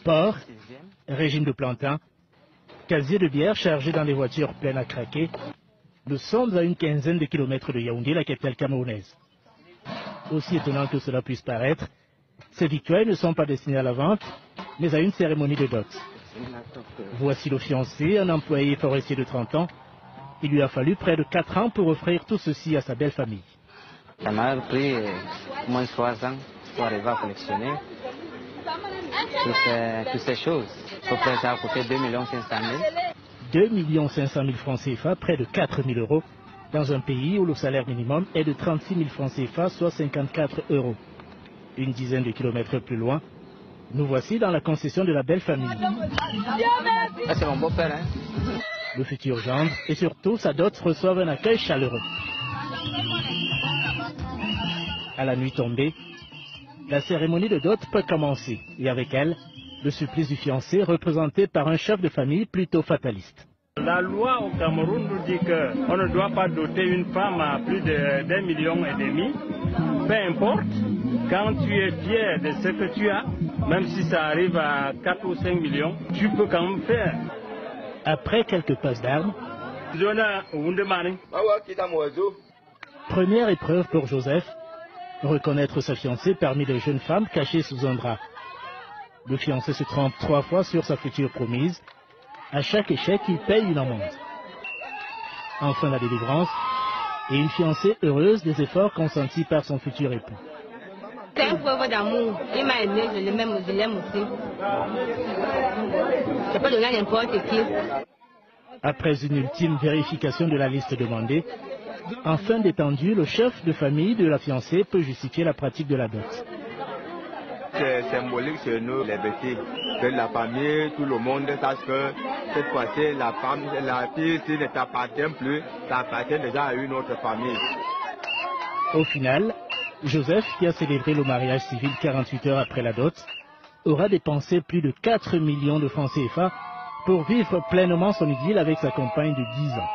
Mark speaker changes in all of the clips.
Speaker 1: Sport, régime de plantain, casier de bière chargé dans des voitures pleines à craquer. Nous sommes à une quinzaine de kilomètres de Yaoundé, la capitale camerounaise. Aussi étonnant que cela puisse paraître, ces victoires ne sont pas destinées à la vente, mais à une cérémonie de dot. Voici le fiancé, un employé forestier de 30 ans. Il lui a fallu près de 4 ans pour offrir tout ceci à sa belle famille.
Speaker 2: Ça m'a pris au moins 3 ans pour arriver à collectionner toutes ces choses. Au près, ça a coûté 2 500 000.
Speaker 1: 2 500 000 francs CFA, près de 4 000 euros, dans un pays où le salaire minimum est de 36 000 francs CFA, soit 54 euros. Une dizaine de kilomètres plus loin, nous voici dans la concession de la belle famille.
Speaker 2: Ah, c'est mon beau-père, hein?
Speaker 1: Le futur gendre et surtout sa dot reçoivent un accueil chaleureux. À la nuit tombée, la cérémonie de dot peut commencer et avec elle, le supplice du fiancé représenté par un chef de famille plutôt fataliste.
Speaker 3: La loi au Cameroun nous dit qu'on ne doit pas doter une femme à plus d'1,5 million. Peu importe, quand tu es fier de ce que tu as, même si ça arrive à 4 ou 5 millions, tu peux quand même faire.
Speaker 1: Après quelques passes d'armes, première épreuve pour Joseph, reconnaître sa fiancée parmi les jeunes femmes cachées sous un drap. Le fiancé se trompe 3 fois sur sa future promise. À chaque échec, il paye une amende. Enfin la délivrance et une fiancée heureuse des efforts consentis par son futur époux.
Speaker 4: C'est un preuve d'amour. Il m'a aimé, je l'aime aussi. Je peux donner à n'importe qui.
Speaker 1: Après une ultime vérification de la liste demandée, enfin détendu, le chef de famille de la fiancée peut justifier la pratique de la dot.
Speaker 5: C'est symbolique chez nous, les petits, que la famille, tout le monde sache que cette fois-ci, la fille, s'il ne t'appartient plus, ça appartient déjà à une autre famille.
Speaker 1: Au final, Joseph, qui a célébré le mariage civil 48 heures après la dot, aura dépensé plus de 4 millions de francs CFA pour vivre pleinement son idylle avec sa compagne de 10 ans.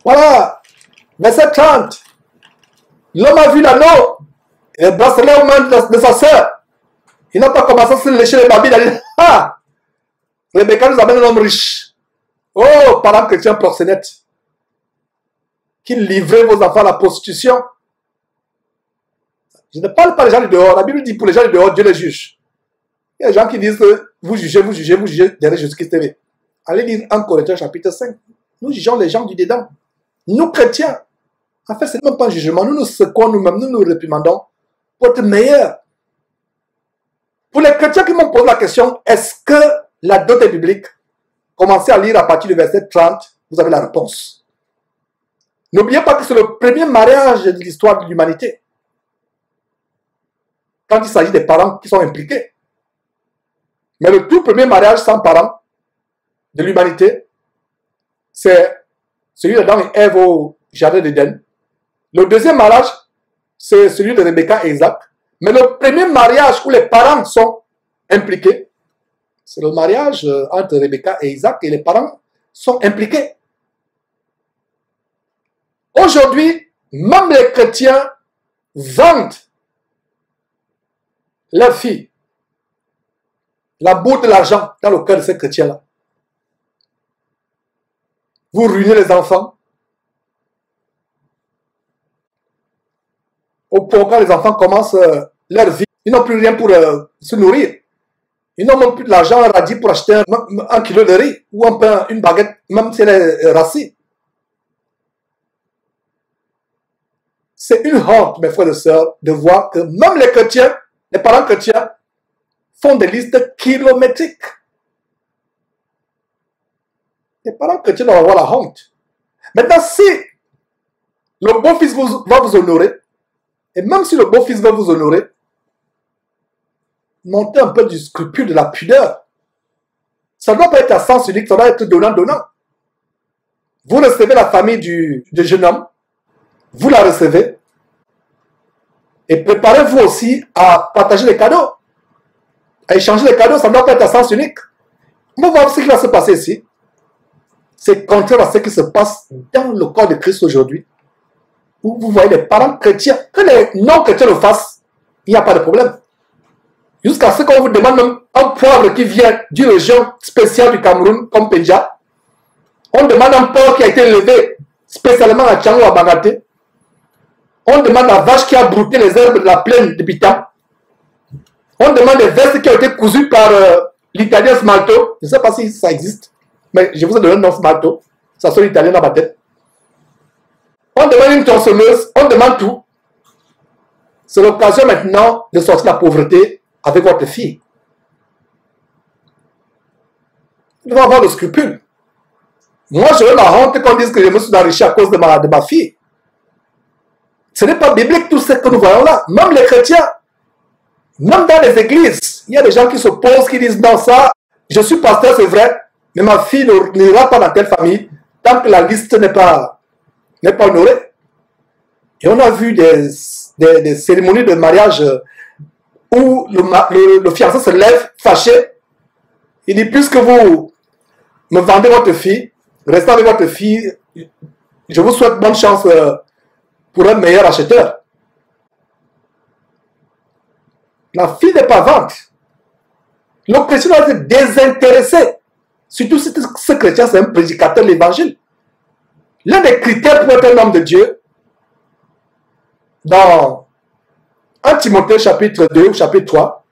Speaker 6: Voilà, mais cette chante, l'homme a vu l'anneau, les bracelets aux mains de sa sœur. Il n'a pas commencé à se lécher les babines. Il a dit, ah, Rebecca nous amène un homme riche. Oh, parents chrétiens proxénètes, qui livrez vos enfants à la prostitution. Je ne parle pas des gens du dehors. La Bible dit pour les gens du dehors, Dieu les juge. Il y a des gens qui disent que vous jugez derrière Jésus-Christ TV. Allez lire 1 Corinthiens chapitre 5. Nous jugeons les gens du dedans. Nous chrétiens, en fait, ce n'est même pas un jugement. Nous nous secouons nous-mêmes, nous nous réprimandons pour être meilleurs. Pour les chrétiens qui m'ont posé la question, est-ce que la dot est biblique? Commencez à lire à partir du verset 30, vous avez la réponse. N'oubliez pas que c'est le premier mariage de l'histoire de l'humanité. Quand il s'agit des parents qui sont impliqués. Mais le tout premier mariage sans parents de l'humanité, c'est celui d'Adam et Ève au jardin d'Éden. Le deuxième mariage, c'est celui de Rebecca et Isaac. Mais le premier mariage où les parents sont impliqués, c'est le mariage entre Rebecca et Isaac et les parents sont impliqués. Aujourd'hui, même les chrétiens vendent leurs filles. La bourre de l'argent dans le cœur de ces chrétiens-là. Vous ruinez les enfants. Au point quand les enfants commencent leur vie, ils n'ont plus rien pour se nourrir. Ils n'ont même plus de l'argent radis pour acheter un kilo de riz ou un pain, une baguette, même si elle est rassis. C'est une honte, mes frères et sœurs, de voir que même les chrétiens, les parents chrétiens, font des listes kilométriques. Les parents chrétiens doivent avoir la honte. Maintenant, si le beau-fils va vous honorer, et même si le beau-fils va vous honorer, montez un peu du scrupule, de la pudeur. Ça ne doit pas être à sens unique, ça doit être donnant-donnant. Vous recevez la famille du jeune homme, vous la recevez, et préparez-vous aussi à partager les cadeaux, à échanger les cadeaux, ça ne doit pas être à sens unique. On va voir ce qui va se passer ici. C'est contraire à ce qui se passe dans le corps de Christ aujourd'hui, où vous voyez les parents chrétiens, que les non-chrétiens le fassent, il n'y a pas de problème. Jusqu'à ce qu'on vous demande même un poivre qui vient d'une région spéciale du Cameroun, comme Péja. On demande un porc qui a été élevé spécialement à Tchango, à Bagaté. On demande la vache qui a brouté les herbes de la plaine de Bitam. On demande des vestes qui ont été cousues par l'italien Smalto. Je ne sais pas si ça existe, mais je vous ai donné le nom Smalto. Ça sonne italien dans ma tête. On demande une tronçonneuse, on demande tout. C'est l'occasion maintenant de sortir la pauvreté avec votre fille. Vous devez avoir le scrupule. Moi, j'aurais la honte qu'on dise que je me suis enrichi à cause de ma fille. Ce n'est pas biblique tout ce que nous voyons là. Même les chrétiens, même dans les églises, il y a des gens qui s'opposent, qui disent non, ça, je suis pasteur, c'est vrai, mais ma fille n'ira pas dans telle famille tant que la liste n'est pas honorée. Et on a vu des cérémonies de mariage où le fiancé se lève fâché. Il dit, puisque vous me vendez votre fille, restez avec votre fille, je vous souhaite bonne chance pour un meilleur acheteur. La fille n'est pas vente. Le chrétien doit être désintéressé. Surtout si ce chrétien c'est un prédicateur de l'évangile. L'un des critères pour être un homme de Dieu, dans 1 Timothée chapitre 2 ou chapitre 3,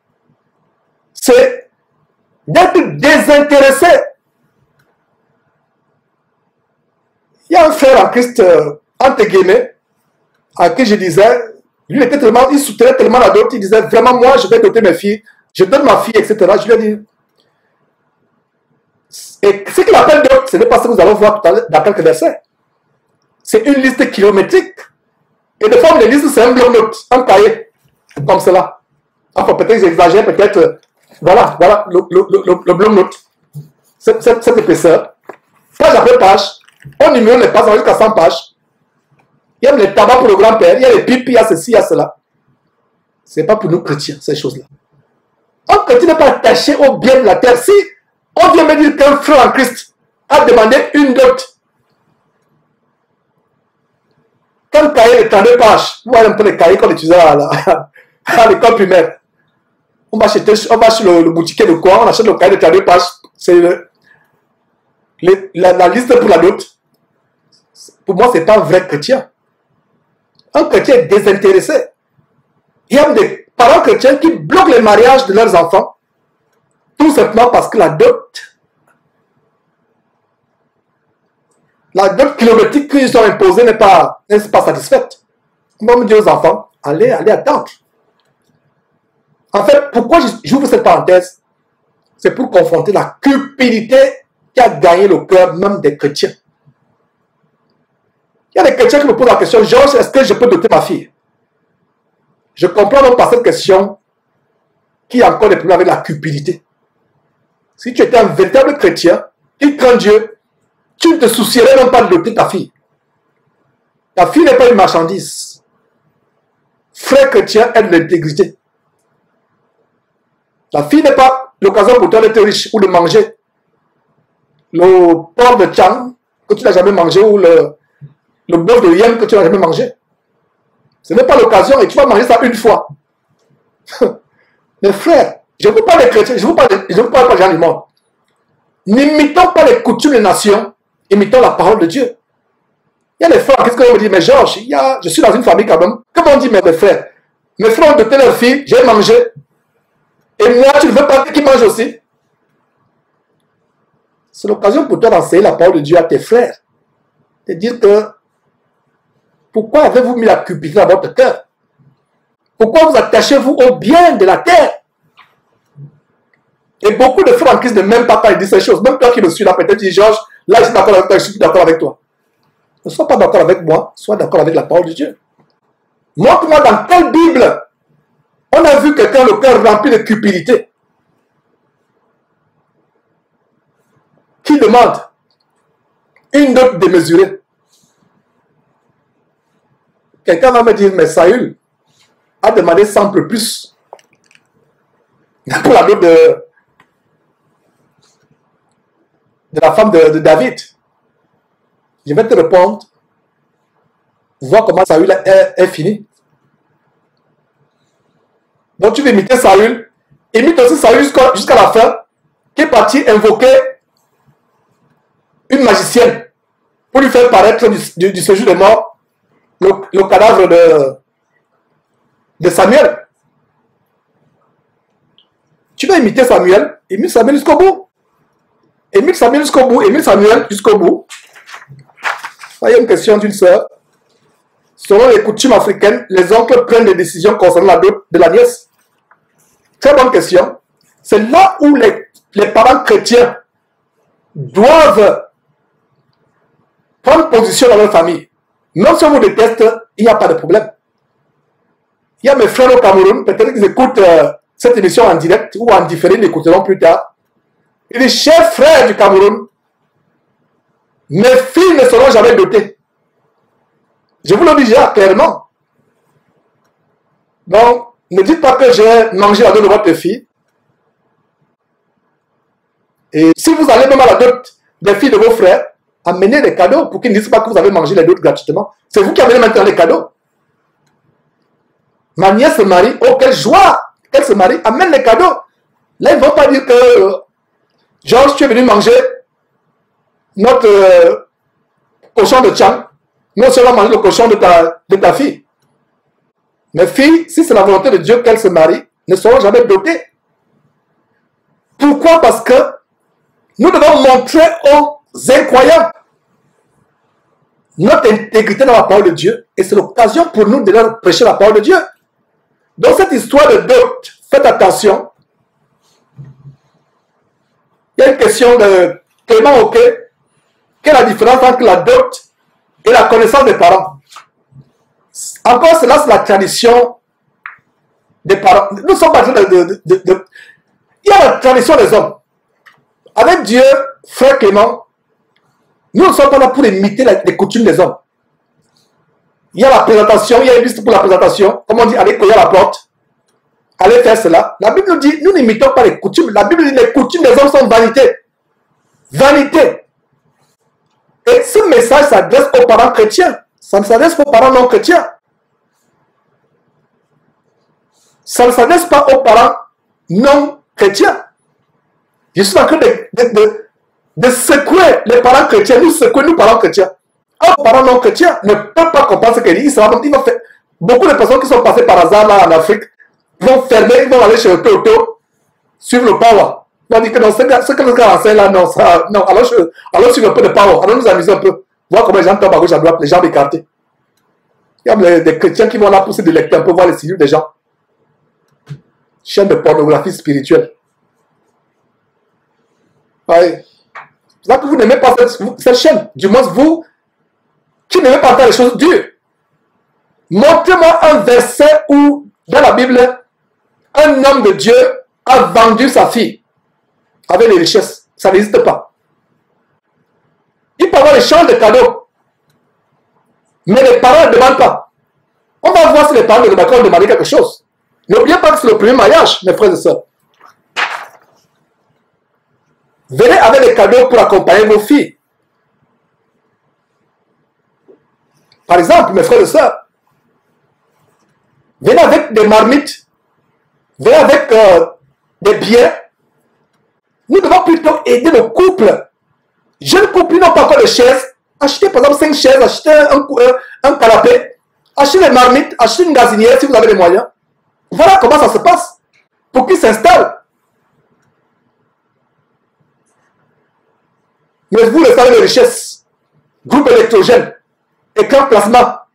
Speaker 6: c'est d'être désintéressé. Il y a un frère en Christ, entre guillemets, à qui je disais, lui était tellement, il soutenait tellement la dot, il disait vraiment moi je vais doter mes filles, je donne ma fille, etc. Je lui ai dit, et ce qu'il appelle dot, ce n'est pas ce que nous allons voir tout à l'heure dans quelques versets. C'est une liste kilométrique. Et de forme de liste, c'est un bloc-notes, un cahier, comme cela. Enfin, peut-être j'exagère, peut-être, voilà, le bloc-notes. Cette épaisseur, page après page, on numéro les pages, jusqu'à 100 pages. Il y a les tabacs pour le grand-père, il y a les pipes, il y a ceci, il y a cela. Ce n'est pas pour nous chrétiens, ces choses-là. Un chrétien n'est pas attaché au bien de la terre. Si on vient me dire qu'un frère en Christ a demandé une dot, Quand le cahier est 32 pages, vous voyez un peu les cahiers qu'on utilisait à l'école primaire. On va chez le boutiquier de quoi, on achète le cahier de 32 pages. C'est la liste pour la dot. Pour moi, ce n'est pas un vrai chrétien. Un chrétien est désintéressé. Il y a des parents chrétiens qui bloquent les mariages de leurs enfants, tout simplement parce que la dot kilométrique qu'ils ont imposée n'est pas satisfaite. On va me dire aux enfants, allez attendre. En fait, pourquoi j'ouvre cette parenthèse? C'est pour confronter la cupidité qui a gagné le cœur même des chrétiens. Il y a des chrétiens qui me posent la question, Georges, est-ce que je peux doter ma fille? Je comprends donc par cette question qu'il y a encore des problèmes avec la cupidité. Si tu étais un véritable chrétien qui craint Dieu, tu ne te soucierais même pas de doter ta fille. Ta fille n'est pas une marchandise. Frère chrétien est de l'intégrité. La fille n'est pas l'occasion pour toi d'être riche ou de manger le porc de Tchang que tu n'as jamais mangé ou le bœuf de Yen que tu n'as jamais mangé. Ce n'est pas l'occasion et tu vas manger ça une fois. Mes frères, je ne vous parle des chrétiens, je ne vous parle pas des gens du monde. N'imitons pas les coutumes des nations, imitons la parole de Dieu. Il y a des frères, qu'est-ce qu'on me dit? Mais Georges, je suis dans une famille quand même. Comment on dit mes frères? Mes frères ont doté leur fille, j'ai mangé. Et moi, tu ne veux pas qu'ils mangent aussi? C'est l'occasion pour toi d'enseigner la parole de Dieu à tes frères. De dire que, pourquoi avez-vous mis la cupidité dans votre cœur? Pourquoi vous attachez-vous au bien de la terre? Et beaucoup de frères en Christ ne m'aiment pas quand ils disent ces choses. Même toi qui me suis là, peut-être, tu dis, Georges, là, je suis d'accord avec toi, je suis d'accord avec toi. Ne sois pas d'accord avec moi, sois d'accord avec la parole de Dieu. Montre-moi dans quelle Bible on a vu quelqu'un le cœur rempli de cupidité qui demande une dot démesurée. Quelqu'un va me dire, mais Saül a demandé 100 plus pour la dot de la femme de David. Je vais te répondre, voir comment Saül est fini. Donc tu veux imiter Saül, imite aussi Saül jusqu'à la fin, qui est parti invoquer une magicienne pour lui faire paraître du séjour des morts le cadavre de Samuel. Tu veux imiter Samuel, imite Samuel jusqu'au bout. Imite Samuel jusqu'au bout, imite Samuel jusqu'au bout. Il y a une question d'une sœur. Selon les coutumes africaines, les oncles prennent des décisions concernant la dot de la nièce. Très bonne question. C'est là où les parents chrétiens doivent prendre position dans leur famille. Même si on vous déteste, il n'y a pas de problème. Il y a mes frères au Cameroun, peut-être qu'ils écoutent cette émission en direct ou en différé, ils l'écouteront plus tard. Il dit, chers frères du Cameroun, mes filles ne seront jamais dotées. Je vous le dis déjà clairement. Donc, ne dites pas que j'ai mangé la dot de votre fille. Et si vous allez même à la dot des filles de vos frères, amenez des cadeaux pour qu'ils ne disent pas que vous avez mangé les dots gratuitement. C'est vous qui amenez maintenant les cadeaux. Ma nièce se marie, oh quelle joie qu'elle se marie, amène les cadeaux. Là, ils ne vont pas dire que Georges, tu es venu manger notre cochon de Tchang. Nous, on va manger le cochon de ta fille. Mes filles, si c'est la volonté de Dieu qu'elles se marient, ne seront jamais dotées. Pourquoi? Parce que nous devons montrer aux incroyants notre intégrité dans la parole de Dieu. Et c'est l'occasion pour nous de leur prêcher la parole de Dieu. Dans cette histoire de dot, faites attention. Il y a une question de Clément Oquet. Quelle est la différence entre la dot et la connaissance des parents? Encore cela, c'est la tradition des parents. Nous ne sommes pas en train Il y a la tradition des hommes. Avec Dieu, frère Clément, nous ne sommes pas là pour imiter les coutumes des hommes. Il y a la présentation, il y a une liste pour la présentation. Comme on dit, allez cogner à la porte. Allez faire cela. La Bible nous dit, nous n'imitons pas les coutumes. La Bible dit, les coutumes des hommes sont vanité. Vanité. Et ce message s'adresse aux parents chrétiens. Ça ne s'adresse pas aux parents non chrétiens. Ça ne s'adresse pas aux parents non chrétiens. Je suis en train de secouer les parents chrétiens, nous secouer nous parents chrétiens. Un parent non chrétien ne peut pas comprendre ce qu'il dit. Il va faire. Beaucoup de personnes qui sont passées par hasard là en Afrique vont fermer, ils vont aller chez le Toto, suivre le power. Ils vont dire que non, ce que le gars enseigne là, non, ça, non, alors suivre un peu de power, alors nous amuser un peu, voir comment les gens tombent à gauche à droite, les jambes écartées. Il y a des chrétiens qui vont là pour se délecter un peu, voir les signes des gens. Chaîne de pornographie spirituelle. Ouais. C'est là que vous n'aimez pas cette chaîne. Du moins, vous qui n'aimez pas faire les choses dures. Montrez-moi un verset où, dans la Bible, un homme de Dieu a vendu sa fille avec les richesses. Ça n'existe pas. Il peut avoir l'échange de cadeaux. Mais les parents ne demandent pas. On va voir si les parents de Macron demander quelque chose. N'oubliez pas que c'est le premier mariage, mes frères et sœurs. Venez avec des cadeaux pour accompagner vos filles. Par exemple, mes frères et sœurs, venez avec des marmites, venez avec des biens. Nous devons plutôt aider le couple. Jeunes couples n'ont pas encore de chaises. Achetez par exemple 5 chaises, achetez un canapé, achetez des marmites, achetez une gazinière si vous avez les moyens. Voilà comment ça se passe. Pour qu'ils s'installent. Mais vous le savez, les richesses, groupe électrogène, écran plasma,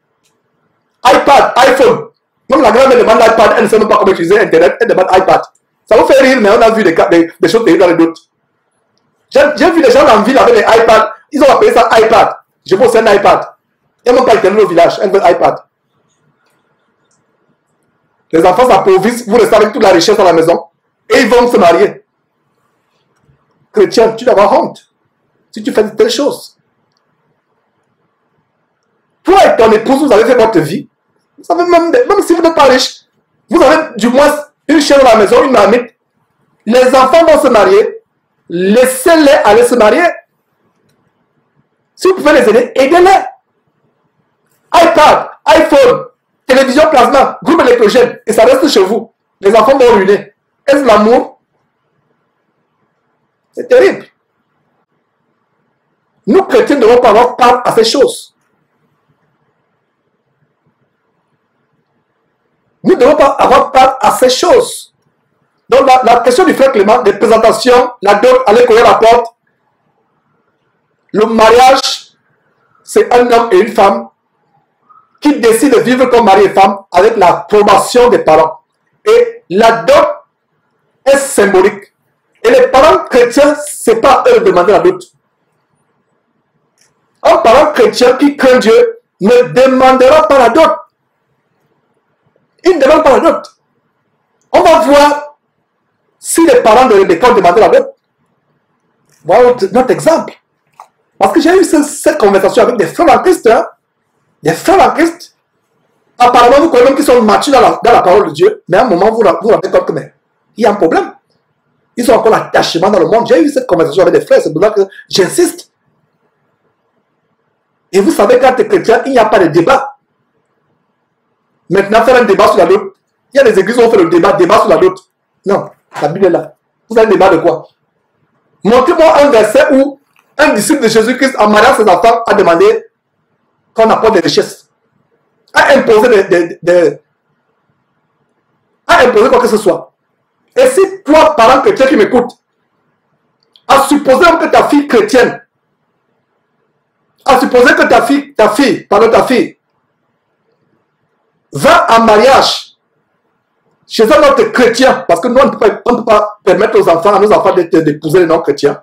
Speaker 6: iPad, iPhone. Même la grand-mère demande l'iPad, elle ne sait même pas comment utiliser Internet, elle demande iPad. Ça vous fait rire, mais on a vu des choses terribles dans les doutes. J'ai vu des gens en ville avec des iPads, ils ont appelé ça iPad. Je veux aussi un iPad. Il n'y a même pas Internet au village, elle veut iPad. Les enfants s'appauvrissent, vous le savez, toute la richesse dans la maison, et ils vont se marier. Chrétien, tu dois avoir honte si tu fais de telles choses. Toi et ton épouse, vous avez fait votre vie. Vous savez, même si vous n'êtes pas riche, vous avez du moins une chaîne dans la maison, une marmite. Les enfants vont se marier. Laissez-les aller se marier. Si vous pouvez les aider, aidez-les. iPad, iPhone, télévision plasma, groupe électrogène, et ça reste chez vous. Les enfants vont ruiner. Est-ce l'amour? C'est terrible. Nous, chrétiens, ne devons pas avoir part à ces choses. Nous ne devons pas avoir part à ces choses. Donc, la question du frère Clément, des présentations, la dot, aller courir la porte, le mariage, c'est un homme et une femme qui décident de vivre comme mari et femme avec l'approbation des parents. Et la dot est symbolique. Et les parents chrétiens, ce n'est pas eux de demander la dot. Un parent chrétien qui craint Dieu ne demandera pas la dot. Il ne demande pas la dot. On va voir si les parents de Rebecca ont demandé la dot. Voilà notre exemple. Parce que j'ai eu cette conversation avec des frères en Christ. Hein? Des frères en Christ. Apparemment, vous connaissez même qu'ils sont matchés dans la parole de Dieu. Mais à un moment, vous rendez compte que il y a un problème. Ils ont encore l'attachement dans le monde. J'ai eu cette conversation avec des frères. C'est pour ça que j'insiste. Et vous savez, quand tu es chrétien, il n'y a pas de débat. Maintenant, faire un débat sur la dot. Il y a des églises où on fait le débat sur la dot. Non, la Bible est là. Vous avez un débat de quoi? Montrez-moi un verset où un disciple de Jésus-Christ, en mariant ses enfants, a demandé qu'on apporte des richesses. A imposé a imposé quoi que ce soit. Et si toi, parent chrétien qui m'écoute, à supposer que ta fille chrétienne, à supposer que ta fille, va en mariage chez un autre chrétien, parce que nous, on ne peut pas permettre à nos enfants d'épouser les non-chrétiens,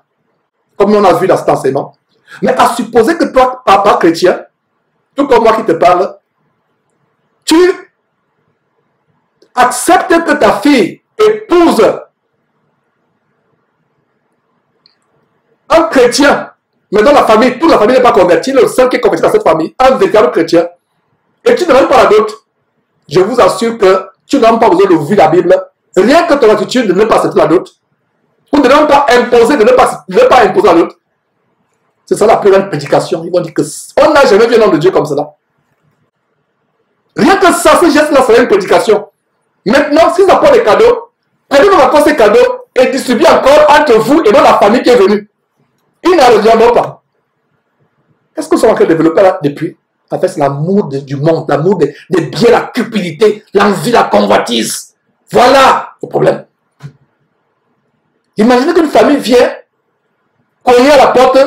Speaker 6: comme nous on a vu dans cet enseignement. Mais à supposer que toi, papa chrétien, tout comme moi qui te parle, tu acceptes que ta fille épouse un chrétien, mais dans la famille, toute la famille n'est pas convertie, le seul qui est converti dans cette famille, un véritable chrétien, et tu ne demandes pas la dot, je vous assure que tu n'as pas besoin d'ouvrir la Bible, rien que ton attitude de ne pas accepter la dot, ou de ne pas imposer, de ne pas imposer la dot. C'est ça la plus grande prédication. Ils vont dire que on n'a jamais vu un homme de Dieu comme cela. Rien que ça, ce geste-là serait une prédication. Maintenant, s'ils apportent des cadeaux, prenez encore ces cadeaux et distribuez encore entre vous et dans la famille qui est venue. Ils n'en reviendront pas. Qu'est-ce que nous sommes en train de développer là depuis? En fait, c'est l'amour du monde, l'amour des biens, la cupidité, l'envie, la convoitise. Voilà le problème. Imaginez qu'une famille vient cogner à la porte,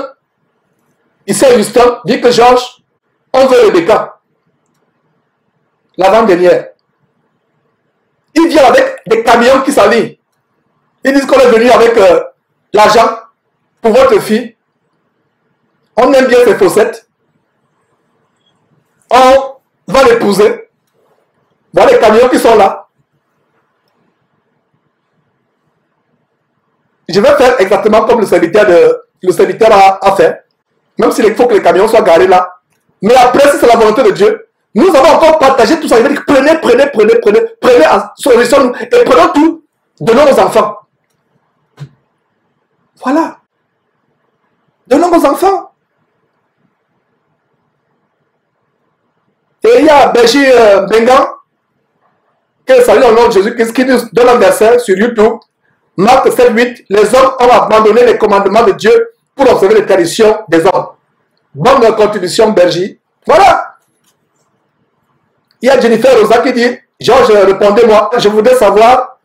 Speaker 6: ici à Houston, dit que Georges, on veut Rebecca, l'avant-dernière. Ils viennent avec des camions qui s'alignent. Ils disent qu'on est venu avec l'argent pour votre fille. On aime bien ses faussettes. On va l'épouser. Voilà les camions qui sont là. Je vais faire exactement comme le serviteur a fait. Même s'il faut que les camions soient garés là. Mais après, si c'est la volonté de Dieu, nous avons encore partagé tout ça. Il va dire prenez nous et prenons tout, donnons aux enfants. Voilà. Donnons aux enfants. Et il y a Béji Bengan, qui salue au nom de Jésus-Christ, qui nous donne un verset sur YouTube, Marc 7:8, les hommes ont abandonné les commandements de Dieu pour observer les traditions des hommes. Bonne contribution, Bergie. Voilà. Il y a Jennifer Rosa qui dit, Georges, répondez-moi, je voudrais savoir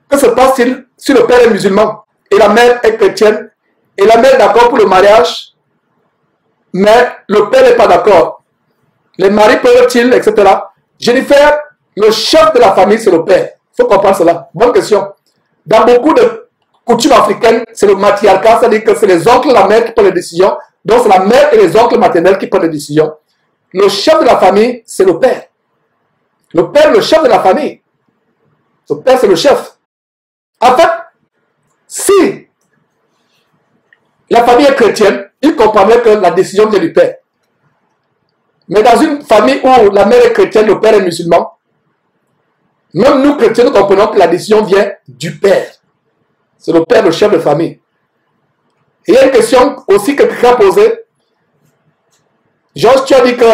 Speaker 6: que se passe-t-il si le père est musulman et la mère est chrétienne et la mère est d'accord pour le mariage, mais le père n'est pas d'accord. Les maris peuvent-ils, etc. Jennifer, le chef de la famille, c'est le père. Il faut comprendre cela. Bonne question. Dans beaucoup de coutumes africaines, c'est le matriarcat, c'est-à-dire que c'est les oncles et la mère qui prennent les décisions. Donc c'est la mère et les oncles maternels qui prennent les décisions. Le chef de la famille, c'est le père. Le père, le chef de la famille. Le père, c'est le chef. En fait, si la famille est chrétienne, il comprendrait que la décision vient du père. Mais dans une famille où la mère est chrétienne, le père est musulman, même nous chrétiens, nous comprenons que la décision vient du père. C'est le père, le chef de famille. Et il y a une question aussi que quelqu'un a posée. Georges, tu as dit que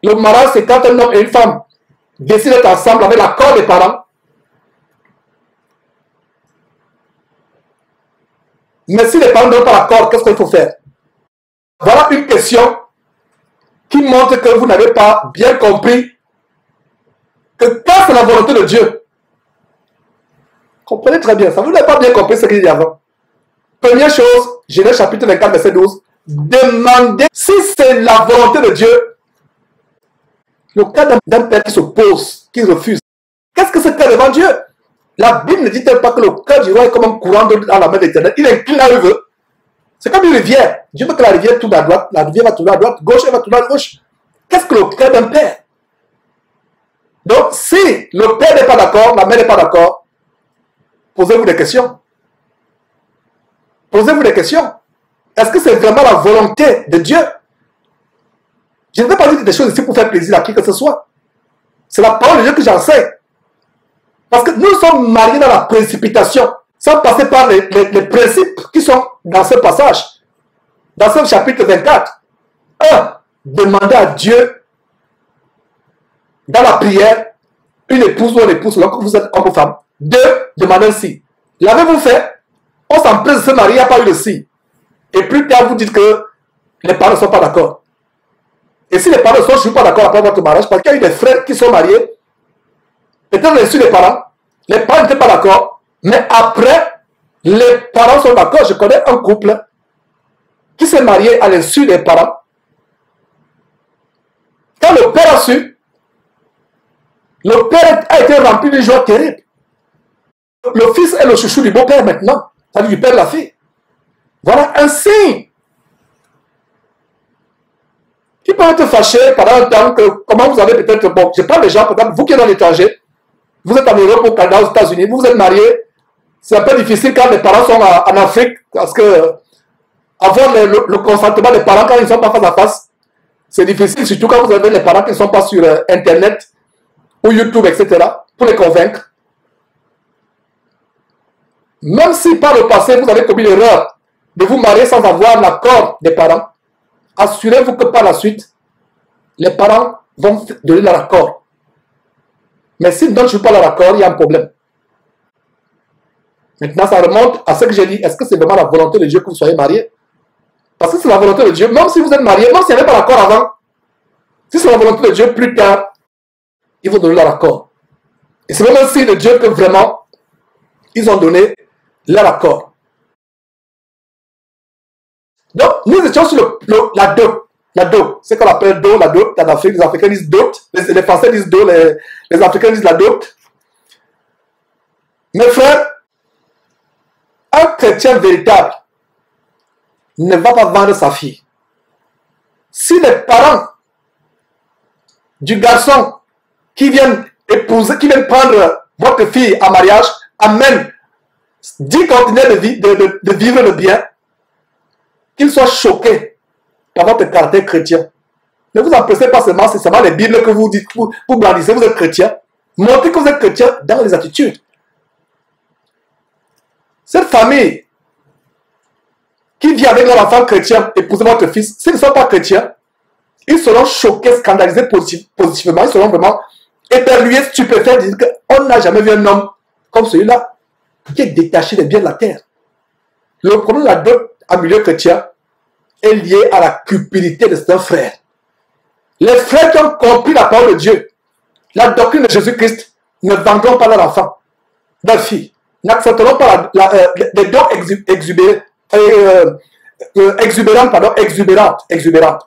Speaker 6: le mariage, c'est quand un homme et une femme décident d'être ensemble avec l'accord des parents. Mais si les parents ne donnent pas l'accord, qu'est-ce qu'il faut faire? Voilà une question qui montre que vous n'avez pas bien compris que quand c'est la volonté de Dieu, comprenez très bien ça, vous n'avez pas bien compris ce qu'il y a avant. Première chose, Genèse chapitre 24, verset 12, demandez si c'est la volonté de Dieu. Le cas d'un père qui s'oppose, qui refuse, qu'est-ce que c'est que devant Dieu? La Bible ne dit-elle pas que le cœur du roi est comme un courant d'eau dans la main de l'Éternel? Il incline là où il veut. C'est comme une rivière. Dieu veut que la rivière tourne à droite, la rivière va tourner à droite, gauche, elle va tourner à gauche. Qu'est-ce que le cœur d'un père? Donc, si le père n'est pas d'accord, la mère n'est pas d'accord, posez-vous des questions. Posez-vous des questions. Est-ce que c'est vraiment la volonté de Dieu? Je ne vais pas dire des choses ici pour faire plaisir à qui que ce soit. C'est la parole de Dieu que j'enseigne. Parce que nous sommes mariés dans la précipitation, sans passer par les principes qui sont dans ce passage. Dans ce chapitre 24. 1. Demandez à Dieu, dans la prière, une épouse ou un épouse, lorsque vous êtes homme ou femme. 2. Demandez un si. L'avez-vous fait? On s'empresse de se marier, il n'y a pas eu de si. Et plus tard, vous dites que les parents ne sont pas d'accord. Et si les parents ne sont pas d'accord après votre mariage, parce qu'il y a eu des frères qui sont mariés, peut-être reçu les parents n'étaient pas d'accord, mais après, les parents sont d'accord. Je connais un couple qui s'est marié à l'insu des parents. Quand le père a su, le père a été rempli d'une joie terrible. Le fils est le chouchou du beau-père maintenant, c'est-à-dire du père de la fille. Voilà un signe qui peut être fâché pendant un temps que, comment vous avez peut-être, bon, je parle des gens, peut-être vous qui êtes dans l'étranger, vous êtes en Europe, au Canada, aux États-Unis, vous êtes mariés, c'est un peu difficile quand les parents sont en Afrique, parce que avoir le consentement des parents quand ils ne sont pas face à face, c'est difficile, surtout quand vous avez les parents qui ne sont pas sur Internet, ou YouTube, etc., pour les convaincre. Même si par le passé, vous avez commis l'erreur de vous marier sans avoir l'accord des parents, assurez-vous que par la suite, les parents vont donner leur accord. Mais s'ils ne donnent toujours pas leur accord, il y a un problème. Maintenant, ça remonte à ce que j'ai dit. Est-ce que c'est vraiment la volonté de Dieu que vous soyez mariés? Parce que c'est la volonté de Dieu, même si vous êtes mariés, même s'il n'y avait pas l'accord avant, si c'est la volonté de Dieu, plus tard, ils vont donner leur accord. Et c'est même un signe de Dieu que vraiment, ils ont donné leur accord. Donc, nous étions sur la dot. La dot, c'est qu'on appelle dot, la dot. En Afrique, les Africains disent dot. Les Français disent dot, les Africains disent la dot. Mes frères, un chrétien véritable ne va pas vendre sa fille. Si les parents du garçon qui viennent épouser, qui viennent prendre votre fille en mariage, amènent 10 conteneurs de vivre le bien, qu'ils soient choqués par votre caractère chrétien. Ne vous empressez pas seulement, c'est seulement les Bibles que vous dites, vous brandissez, vous êtes chrétien. Montrez que vous êtes chrétien dans les attitudes. Cette famille qui vit avec leur enfant chrétien, épousez votre fils, s'ils ne sont pas chrétiens, ils seront choqués, scandalisés positivement, ils seront vraiment éperlués, stupéfaits, disent qu'on n'a jamais vu un homme comme celui-là, qui est détaché des biens de la terre. Le problème de la dot en milieu chrétien est lié à la cupidité de certains frères. Les frères qui ont compris la parole de Dieu, la doctrine de Jésus-Christ, ne vendront pas leur enfant, leur fille, n'accepteront pas des dons exubérantes.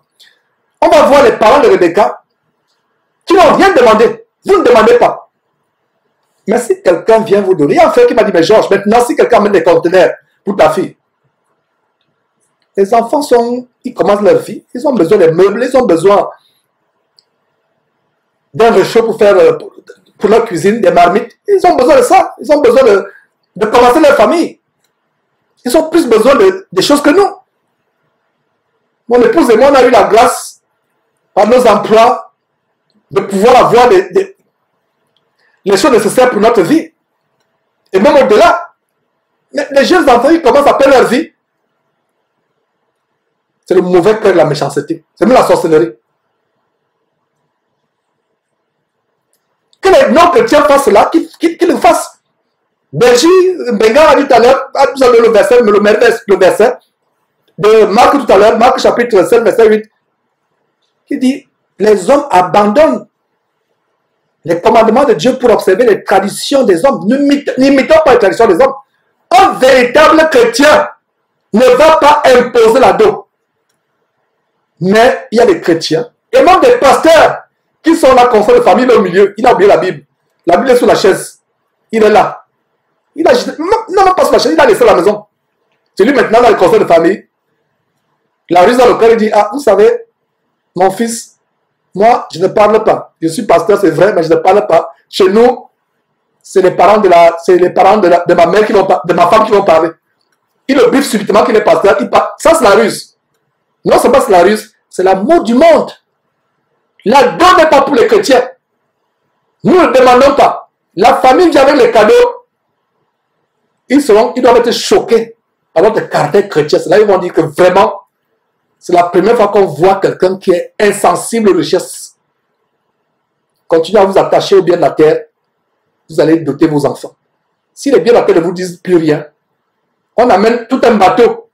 Speaker 6: On va voir les parents de Rebecca qui n'ont rien demandé. Vous ne demandez pas. Mais si quelqu'un vient vous donner, il y a un frère qui m'a dit, mais Georges, maintenant si quelqu'un met des conteneurs pour ta fille, les enfants ils commencent leur vie, ils ont besoin des meubles, ils ont besoin d'un réchaud pour leur cuisine, des marmites, ils ont besoin de ça, ils ont besoin de commencer leur famille. Ils ont plus besoin des choses que nous. Mon épouse et moi, on a eu la grâce, par nos emplois, de pouvoir avoir les choses nécessaires pour notre vie. Et même au-delà, les jeunes enfants, ils commencent à perdre leur vie. C'est le mauvais cœur de la méchanceté. C'est même la sorcellerie. Que les non-chrétiens fassent cela, qu'ils le fassent. Benga a dit tout à l'heure, vous avez le verset de Marc tout à l'heure, Marc chapitre 7, verset 8, qui dit, les hommes abandonnent les commandements de Dieu pour observer les traditions des hommes. N'imitons pas les traditions des hommes. Un véritable chrétien ne va pas imposer la dot. Mais il y a des chrétiens, et même des pasteurs, qui sont là, comme ça, de famille au milieu. Il a oublié la Bible. La Bible est sous la chaise. Il est là. Il a non, pas sur la chaise, il a laissé la maison. C'est lui maintenant dans le conseil de famille. La ruse dans le cœur, il dit, ah, vous savez, mon fils, moi, je ne parle pas. Je suis pasteur, c'est vrai, mais je ne parle pas. Chez nous, c'est les parents de ma mère de ma femme qui vont parler. Il le briefe subitement qu'il est pasteur, il parle. Ça, c'est la ruse. Non, c'est pas la ruse, c'est l'amour du monde. La dot n'est pas pour les chrétiens. Nous ne demandons pas. La famille vient avec les cadeaux. Ils doivent être choqués par notre caractère chrétien. C'est là ils vont dire que vraiment, c'est la première fois qu'on voit quelqu'un qui est insensible aux richesses. Continuez à vous attacher aux biens de la terre. Vous allez doter vos enfants. Si les biens de la terre ne vous disent plus rien, on amène tout un bateau.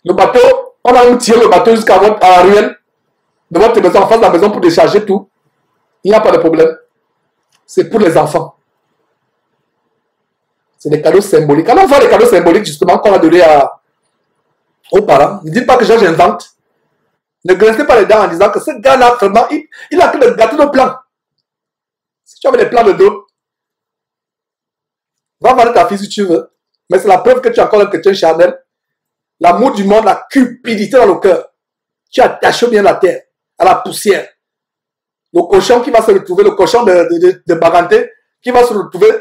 Speaker 6: Le bateau, on a tiré le bateau jusqu'à la ruelle de votre maison, en face de la maison pour décharger tout. Il n'y a pas de problème. C'est pour les enfants. C'est des cadeaux symboliques. Alors on fait les cadeaux symboliques justement qu'on a donné aux parents. Ne dites pas que j'invente. Ne grincez pas les dents en disant que ce gars-là, vraiment, il a que le gâteau de plan. Si tu avais des plans de dos, va vendre ta fille si tu veux. Mais c'est la preuve que tu es encore un chrétien charnel. L'amour du monde, la cupidité dans le cœur. Tu attaches bien la terre, à la poussière. Le cochon qui va se retrouver, le cochon de Baganté, qui va se retrouver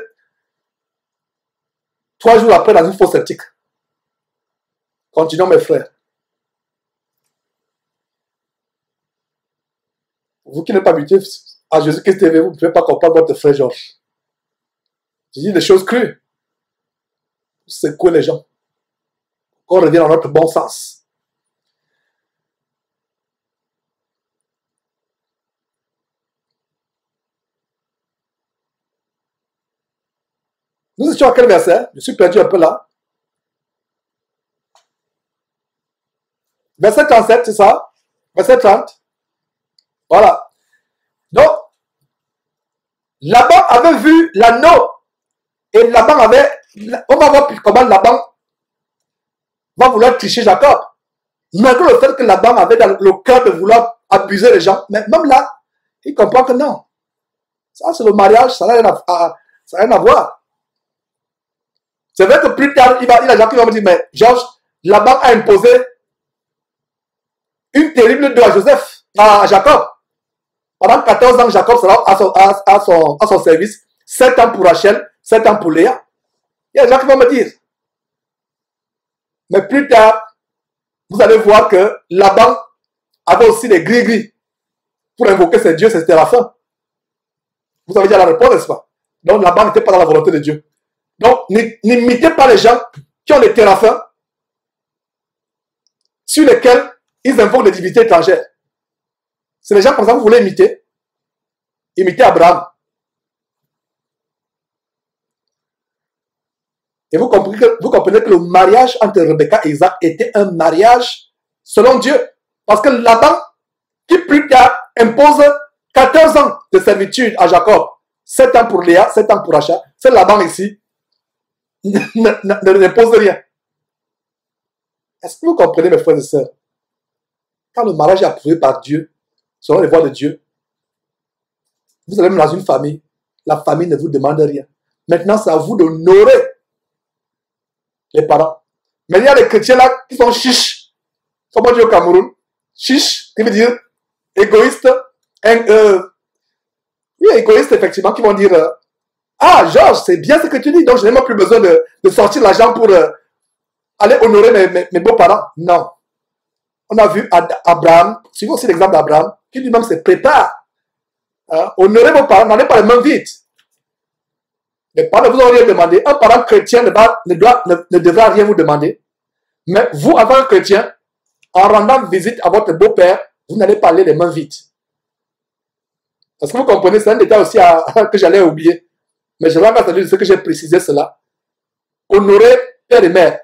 Speaker 6: 3 jours après dans une fosse septique. Continuons mes frères. Vous qui n'êtes pas habitués à Jésus-Christ TV, vous ne pouvez pas comprendre votre frère Georges. Je dis des choses crues. Secouez les gens. On revient dans notre bon sens. Nous étions à quel verset? Je suis perdu un peu là. Verset 37, c'est ça? Verset 30. Voilà. Donc, Laban avait vu l'anneau. Et Laban avait... On va voir comment Laban va vouloir tricher Jacob. Malgré le fait que Laban avait dans le cœur de vouloir abuser les gens. Mais même là, il comprend que non. Ça, c'est le mariage, ça n'a rien à voir. C'est vrai que plus tard, il y a des gens qui vont me dire, mais Georges, Laban a imposé une terrible dot à Joseph, à Jacob. Pendant 14 ans, Jacob sera à son service. 7 ans pour Rachel, 7 ans pour Léa. Il y a des gens qui vont me dire. Mais plus tard, vous allez voir que Laban avait aussi des gris-gris pour invoquer ses dieux, c'était la fin. Vous avez déjà la réponse, n'est-ce pas? Donc Laban n'était pas dans la volonté de Dieu. Donc n'imitez pas les gens qui ont des téraphins sur lesquels ils invoquent des divinités étrangères. C'est les gens comme ça que vous voulez imiter. Imitez Abraham. Et vous comprenez que le mariage entre Rebecca et Isaac était un mariage selon Dieu. Parce que Laban, qui plus tard impose 14 ans de servitude à Jacob, 7 ans pour Léa, 7 ans pour Rachel, c'est Laban ici, n'impose rien. Est-ce que vous comprenez, mes frères et sœurs? Quand le mariage est approuvé par Dieu, selon les voies de Dieu, vous allez même dans une famille, la famille ne vous demande rien. Maintenant, c'est à vous d'honorer les parents. Mais il y a des chrétiens là qui sont chiches. Comment on dit au Cameroun? Chiches, qui veut dire égoïste. Oui, égoïste, effectivement, qui vont dire ah, Georges, c'est bien ce que tu dis, donc je n'ai même plus besoin de sortir l'argent pour aller honorer mes beaux-parents. Non. On a vu Abraham, suivons aussi l'exemple d'Abraham, qui lui-même se prépare. Honorer vos parents, n'allez pas les mains vides. Les parents ne vous ont rien demandé. Un parent chrétien ne devra rien vous demander. Mais vous, en tant que chrétien, en rendant visite à votre beau-père, vous n'allez pas aller les mains vides. Est-ce que vous comprenez? C'est un détail aussi que j'allais oublier. Mais je vais entendu ce que j'ai précisé cela. Honorer père et mère.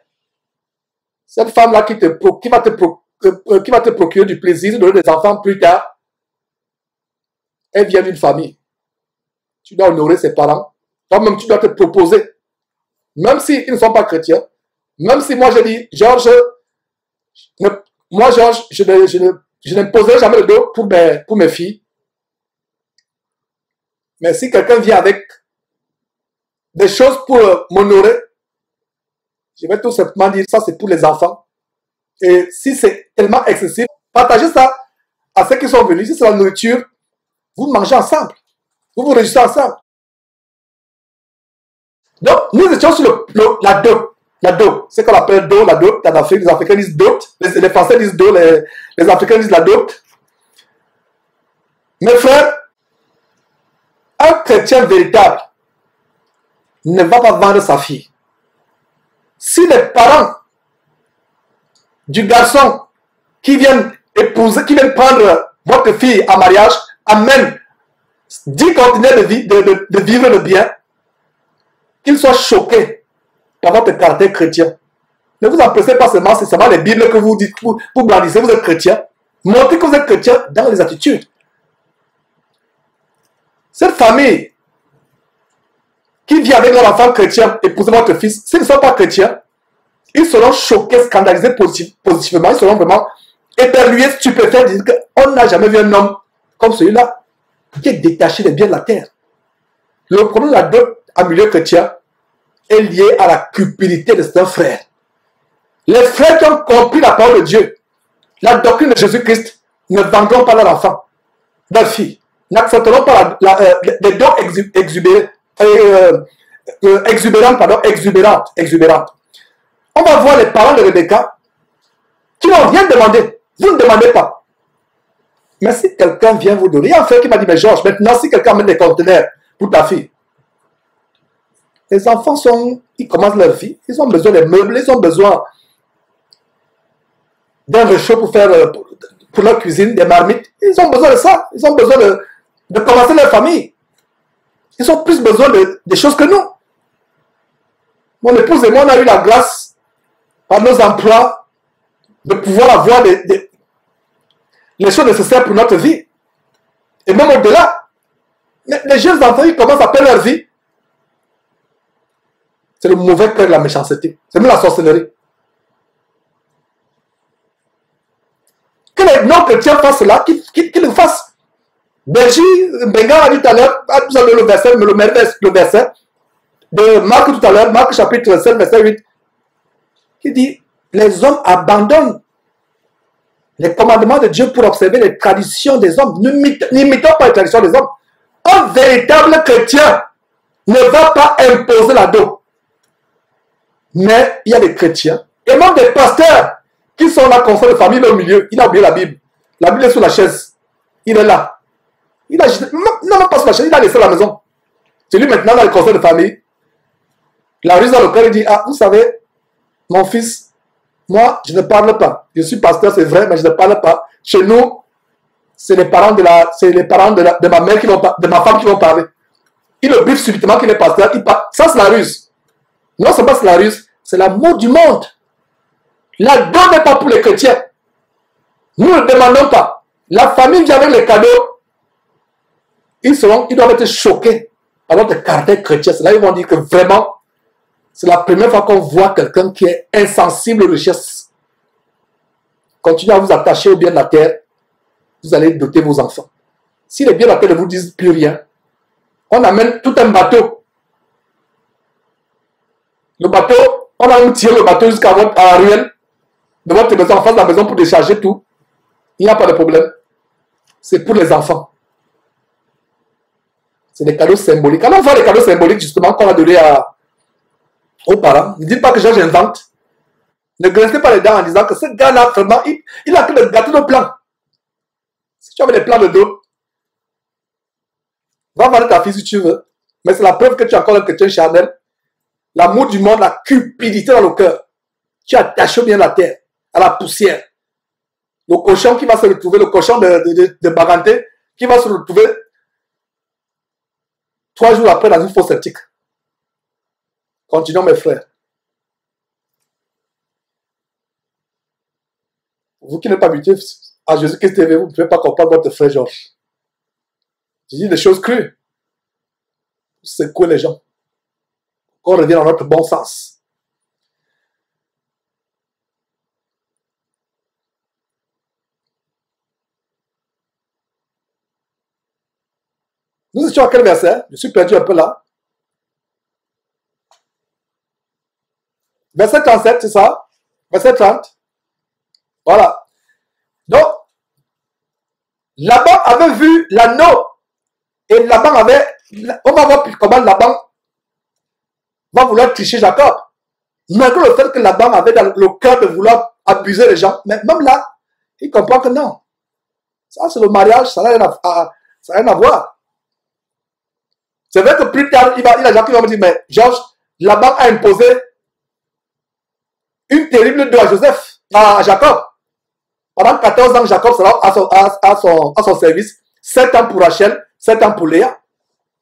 Speaker 6: Cette femme-là qui va te procurer du plaisir de donner des enfants plus tard, elle vient d'une famille. Tu dois honorer ses parents. Toi-même, tu dois te proposer. Même s'ils ne sont pas chrétiens. Même si moi, je dis, Georges, je n'imposerai jamais le dos pour mes filles. Mais si quelqu'un vient avec des choses pour m'honorer, je vais tout simplement dire, ça c'est pour les enfants. Et si c'est tellement excessif, partagez ça à ceux qui sont venus. Si c'est la nourriture, vous mangez ensemble. Vous vous réjouissez ensemble. Donc, nous étions sur la dot. La dot, c'est qu'on appelle dot, la dot. En Afrique, les Africains disent dot. Les Français disent dot, les Africains disent la dot. Mes frères, un chrétien véritable ne va pas vendre sa fille. Si les parents du garçon qui viennent épouser, qui viennent prendre votre fille en mariage, amènent 10 conteneurs de vivre le bien, qu'ils soient choqués par votre caractère chrétien. Ne vous empressez pas seulement, c'est seulement les Bibles que vous dites, vous brandissez, vous êtes chrétien. Montrez que vous êtes chrétien dans les attitudes. Cette famille qui vit avec leur enfant chrétien, épousez votre fils, s'ils ne sont pas chrétiens, ils seront choqués, scandalisés positivement, ils seront vraiment éperlués, stupéfaits, disent qu'on n'a jamais vu un homme comme celui-là, qui est détaché des biens de la terre. Le problème de la dot en milieu chrétien est lié à la cupidité de certains frères. Les frères qui ont compris la parole de Dieu, la doctrine de Jésus-Christ, ne vendront pas leur enfant, leur fille, n'accepteront pas des dons exubérantes. On va voir les parents de Rebecca qui n'ont rien demandé. Vous ne demandez pas. Mais si quelqu'un vient vous donner, il y a un frère qui m'a dit, mais Georges, maintenant si quelqu'un met des conteneurs pour ta fille, les enfants ils commencent leur vie, ils ont besoin des meubles, ils ont besoin d'un réchaud pour leur cuisine, des marmites, ils ont besoin de ça, ils ont besoin de commencer leur famille. Ils ont plus besoin des choses que nous. Mon épouse et moi, on a eu la grâce, par nos emplois, de pouvoir avoir les choses nécessaires pour notre vie. Et même au-delà, les jeunes enfants, ils commencent à perdre leur vie. C'est le mauvais cœur de la méchanceté. C'est même la sorcellerie. Que les non-chrétiens fassent cela, qu'ils le fassent. Benji, Benga a dit tout à l'heure, vous avez le verset de Marc tout à l'heure, Marc chapitre 7, verset 8, qui dit, les hommes abandonnent les commandements de Dieu pour observer les traditions des hommes. N'imitons pas les traditions des hommes. Un véritable chrétien ne va pas imposer la dos. Mais il y a des chrétiens, et même des pasteurs, qui sont là, conseil de famille, au milieu. Il a oublié la Bible. La Bible est sous la chaise. Il est là. Il a non, pas sur la chaise, il a laissé la maison. C'est lui maintenant dans le conseil de famille. La ruse dans le cœur, il dit, ah, vous savez, mon fils, moi, je ne parle pas. Je suis pasteur, c'est vrai, mais je ne parle pas. Chez nous, c'est les parents de ma mère de ma femme qui vont parler. Il le briefe subitement qu'il est pasteur. Ça, c'est la ruse. Non, c'est pas la ruse, c'est l'amour du monde. La donne n'est pas pour les chrétiens. Nous ne demandons pas. La famille vient avec les cadeaux. Ils doivent être choqués par notre caractère chrétien. C'est là ils vont dire que vraiment, c'est la première fois qu'on voit quelqu'un qui est insensible aux richesses. Continuez à vous attacher au bien de la terre. Vous allez doter vos enfants. Si les biens de la terre ne vous disent plus rien, on amène tout un bateau. Le bateau, on a tiré le bateau jusqu'à la ruelle de votre maison, en face de la maison pour décharger tout. Il n'y a pas de problème. C'est pour les enfants. C'est des cadeaux symboliques. Quand on fait les cadeaux symboliques, justement, qu'on a donné aux parents, ne dites pas que j'invente. Ne grincez pas les dents en disant que ce gars-là, vraiment, il a que le gâteau de plan. Si tu avais des plans de dos, va vendre ta fille si tu veux. Mais c'est la preuve que tu es encore un chrétien charnel. L'amour du monde, la cupidité dans le cœur. Tu attaches bien la terre, à la poussière. Le cochon qui va se retrouver, le cochon de Baganté, qui va se retrouver 3 jours après dans une fosse septique. Continuons mes frères. Vous qui n'êtes pas habitués à Jésus-Christ TV, vous ne pouvez pas comprendre votre frère Georges. Je dis des choses crues. Vous secouez les gens. On revient dans notre bon sens. Nous étions à quel verset? Je suis perdu un peu là. Verset 37, c'est ça? Verset 30. Voilà. Donc, Laban avait vu l'anneau. Et Laban avait... On va voir comment Laban va vouloir tricher Jacob. Malgré le fait que Laban avait dans le cœur de vouloir abuser les gens. Mais même là, il comprend que non. Ça, c'est le mariage, ça n'a rien à voir. C'est vrai que plus tard, il y a des gens qui vont me dire, mais Georges, Laban a imposé une terrible dot à Joseph, à Jacob. Pendant 14 ans, Jacob sera à son service. 7 ans pour Rachel, 7 ans pour Léa.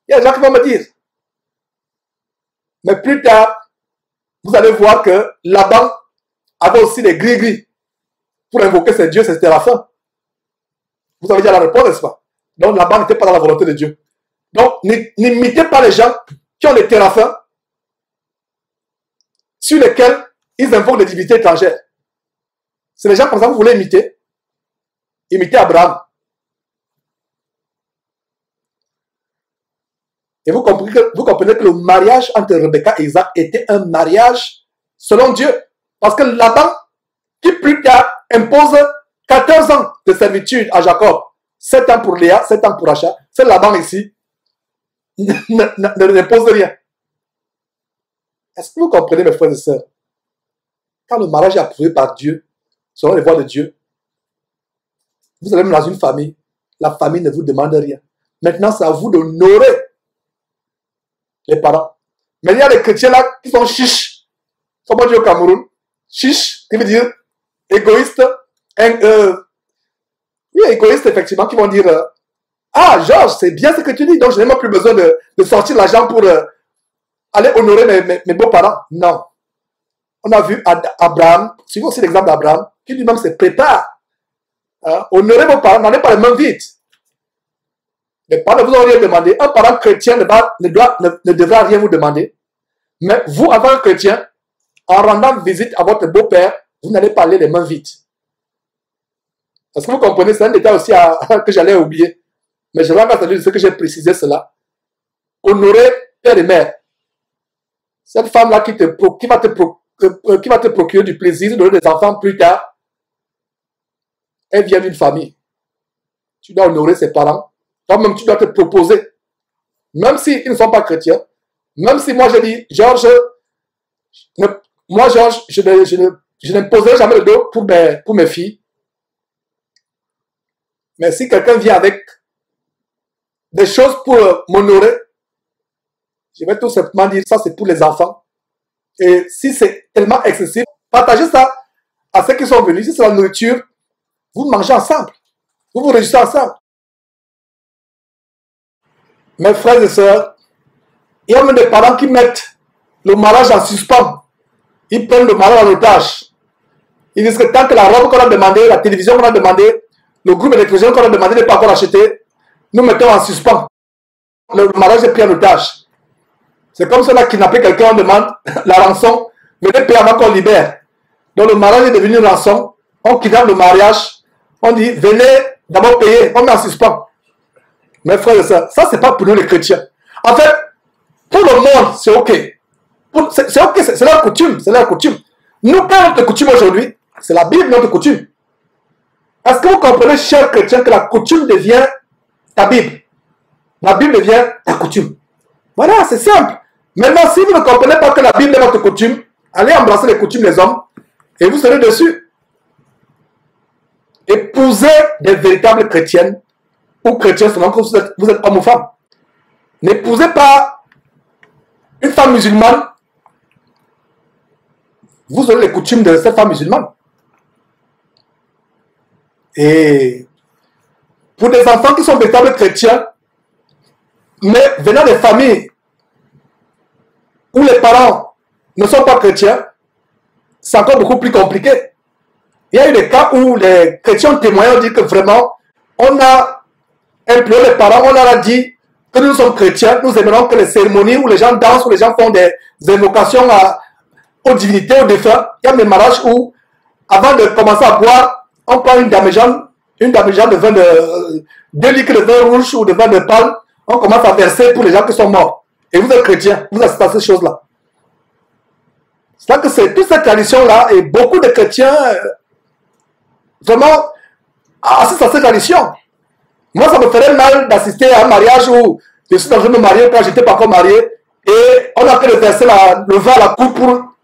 Speaker 6: Il y a des gens qui vont me dire. Mais plus tard, vous allez voir que Laban avait aussi des gris-gris pour invoquer ses dieux, c'était la fin. Vous avez déjà la réponse, n'est-ce pas? Donc Laban n'était pas dans la volonté de Dieu. Donc, n'imitez pas les gens qui ont des téraphins sur lesquels ils invoquent des divinités étrangères. C'est les gens comme ça que vous voulez imiter. Imitez Abraham. Et vous comprenez que le mariage entre Rebecca et Isaac était un mariage selon Dieu. Parce que Laban, qui plus tard impose 14 ans de servitude à Jacob, 7 ans pour Léa, 7 ans pour Rachel, c'est Laban ici, n'impose rien. Est-ce que vous comprenez, mes frères et sœurs? Quand le mariage est approuvé par Dieu, selon les voies de Dieu, vous allez même dans une famille, la famille ne vous demande rien. Maintenant, c'est à vous d'honorer les parents. Mais il y a des chrétiens là qui sont chiches. Comment on dit au Cameroun? Chiches, qui veut dire égoïste. Oui, égoïste, effectivement, qui vont dire ah, Georges, c'est bien ce que tu dis, donc je n'ai même plus besoin de sortir l'argent pour aller honorer mes beaux-parents. Non. On a vu Abraham, suivons aussi l'exemple d'Abraham, qui lui-même se prépare. Honorer vos parents, n'allez pas les mains vides. Les parents ne vous ont rien demandé. Un parent chrétien ne devra rien vous demander. Mais vous, en tant que chrétien, en rendant visite à votre beau-père, vous n'allez pas aller les mains vides. Est-ce que vous comprenez? C'est un détail aussi que j'allais oublier. Mais je vais encore de ce que j'ai précisé cela. Honorer père et mère. Cette femme-là qui va te procurer du plaisir de donner des enfants plus tard, elle vient d'une famille. Tu dois honorer ses parents. Toi-même, tu dois te proposer. Même s'ils ne sont pas chrétiens. Même si moi, je dis, Georges, je n'imposerai jamais le dos pour mes filles. Mais si quelqu'un vient avec des choses pour m'honorer, je vais tout simplement dire, ça c'est pour les enfants. Et si c'est tellement excessif, partagez ça à ceux qui sont venus. Si c'est la nourriture, vous mangez ensemble. Vous vous réjouissez ensemble. Mes frères et sœurs, il y a même des parents qui mettent le mariage en suspens. Ils prennent le mariage en otage. Ils disent que tant que la robe qu'on a demandé, la télévision qu'on a demandé, le groupe électrogène qu'on a demandé n'est pas encore acheté, nous mettons en suspens. Le mariage est pris en otage. C'est comme cela kidnapper quelqu'un, on demande la rançon, venez payer avant qu'on libère. Donc le mariage est devenu une rançon, on kidnappe le mariage, on dit venez d'abord payer, on met en suspens. Mes frères et sœurs, ça c'est pas pour nous les chrétiens. En fait, pour le monde, c'est ok. C'est ok, c'est leur coutume, c'est leur coutume. Nous, quand notre coutume aujourd'hui, c'est la Bible notre coutume. Est-ce que vous comprenez, chers chrétiens, que la coutume devient ta Bible? La Bible devient ta coutume. Voilà, c'est simple. Maintenant, si vous ne comprenez pas que la Bible est votre coutume, allez embrasser les coutumes des hommes et vous serez dessus. Épousez des véritables chrétiennes ou chrétiens selon que vous êtes homme ou femme. N'épousez pas une femme musulmane. Vous aurez les coutumes de cette femme musulmane. Et pour des enfants qui sont véritables chrétiens, mais venant des familles où les parents ne sont pas chrétiens, c'est encore beaucoup plus compliqué. Il y a eu des cas où les chrétiens témoignent, dit que vraiment, on a imploré les parents, on leur a dit que nous sommes chrétiens, nous aimerons que les cérémonies où les gens dansent, où les gens font des invocations aux divinités, aux défunts. Il y a des mariages où, avant de commencer à boire, on prend une damigeonne de vin de 2 litres de vin rouge ou de vin de palme, on commence à verser pour les gens qui sont morts. Et vous êtes chrétiens, vous assistez à ces choses-là. C'est-à-dire que c'est toute cette tradition-là, et beaucoup de chrétiens, vraiment, assistent à cette tradition. Moi, ça me ferait mal d'assister à un mariage où je suis en train de me marier quand je n'étais pas encore marié, et on a que de verser le vin à la coupe pour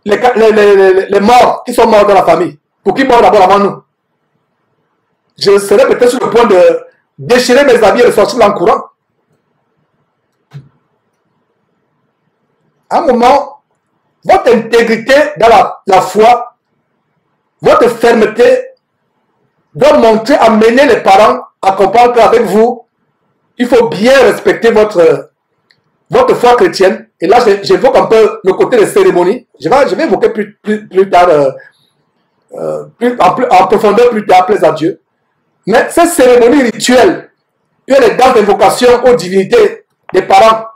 Speaker 6: les morts qui sont morts dans la famille. Pour qui meurent d'abord avant nous. Je serais peut-être sur le point de déchirer mes habits et de sortir en courant. À un moment, votre intégrité dans la foi, votre fermeté doit montrer à mener les parents à comprendre qu'avec vous, il faut bien respecter votre foi chrétienne. Et là, j'évoque un peu le côté des cérémonies. Je vais évoquer plus tard, en profondeur plus tard, plaise à Dieu. Mais ces cérémonies rituelles, il y a des danses d'invocation aux divinités des parents,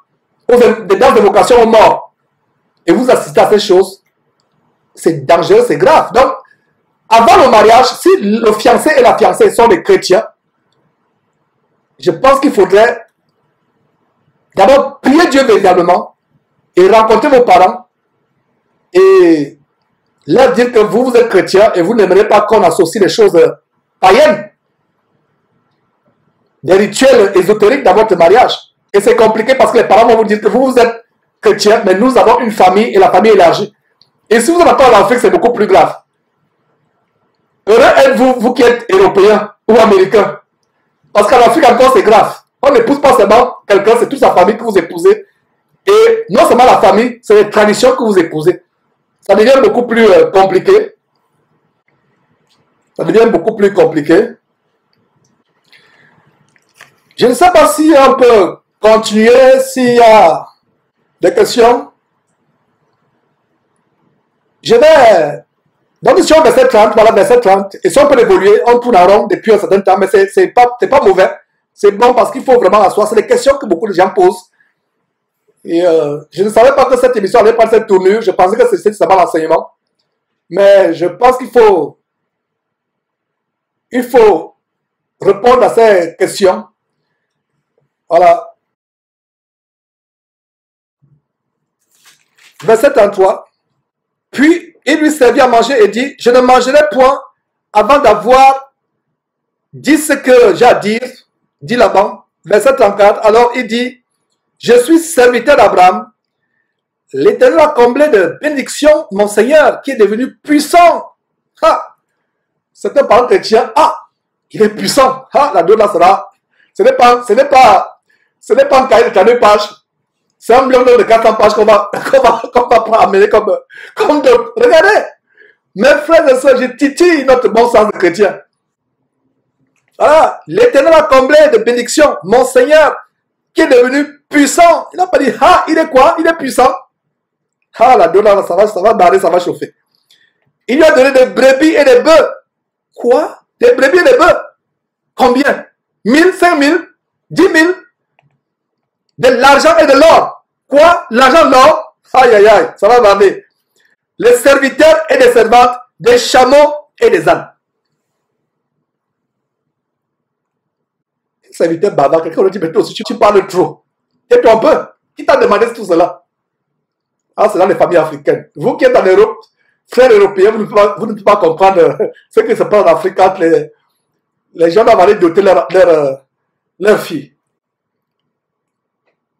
Speaker 6: des danses d'invocation aux morts, et vous assistez à ces choses, c'est dangereux, c'est grave. Donc, avant le mariage, si le fiancé et la fiancée sont des chrétiens, je pense qu'il faudrait d'abord prier Dieu véritablement et rencontrer vos parents et leur dire que vous êtes chrétien et vous n'aimerez pas qu'on associe les choses païennes, des rituels ésotériques dans votre mariage. Et c'est compliqué parce que les parents vont vous dire que vous êtes chrétien, mais nous avons une famille et la famille élargie. Et si vous êtes encore en Afrique, c'est beaucoup plus grave. Heureux êtes-vous, vous qui êtes européens ou américains. Parce qu'en Afrique encore, c'est grave. On n'épouse pas seulement quelqu'un, c'est toute sa famille que vous épousez. Et non seulement la famille, c'est les traditions que vous épousez. Ça devient beaucoup plus compliqué. Ça devient beaucoup plus compliqué. Je ne sais pas si on peut continuer, s'il y a Des questions? Je vais... Donc, si on verset 30, voilà, verset 30, et si on peut évoluer, on tourne en rond depuis un certain temps, mais c'est pas mauvais. C'est bon parce qu'il faut vraiment asseoir. C'est les questions que beaucoup de gens posent. Et je ne savais pas que cette émission allait prendre cette tournure. Je pensais que c'était seulement l'enseignement. Mais je pense qu'il faut répondre à ces questions. Voilà. Verset 33. Puis, il lui servit à manger et dit, je ne mangerai point avant d'avoir dit ce que j'ai à dire, dit Laban. Verset 34. Alors, il dit, je suis serviteur d'Abraham. L'Éternel a comblé de bénédictions mon Seigneur qui est devenu puissant. Ah, c'est un parent chrétien. Ah, il est puissant. Ah, la donne là sera. Ce n'est pas un cahier de 32 pages. C'est un bloc de 400 pages qu'on va amener comme d'autres. Regardez, mes frères et sœurs, je titille notre bon sens de chrétien. Voilà, l'Éternel a comblé de bénédictions mon Seigneur qui est devenu puissant. Il n'a pas dit, ah, il est quoi? Il est puissant. Ah, la donne là, ça va barrer, ça va chauffer. Il lui a donné des brebis et des bœufs. Quoi? Des brebis et des bœufs? Combien? 1000, 5000, 10 000? De l'argent et de l'or. Quoi? L'argent, l'or? Aïe, aïe, aïe, ça va barrer. Les serviteurs et les servantes, des chameaux et des ânes. Serviteur bavard, quelqu'un lui dit, mais toi aussi, tu parles trop. Tais-toi un peu. Qui t'a demandé tout cela? Ah, c'est dans les familles africaines. Vous qui êtes en Europe, frères européens, vous ne pouvez pas comprendre ce qui se passe en Afrique quand les gens doivent aller doter leur fille.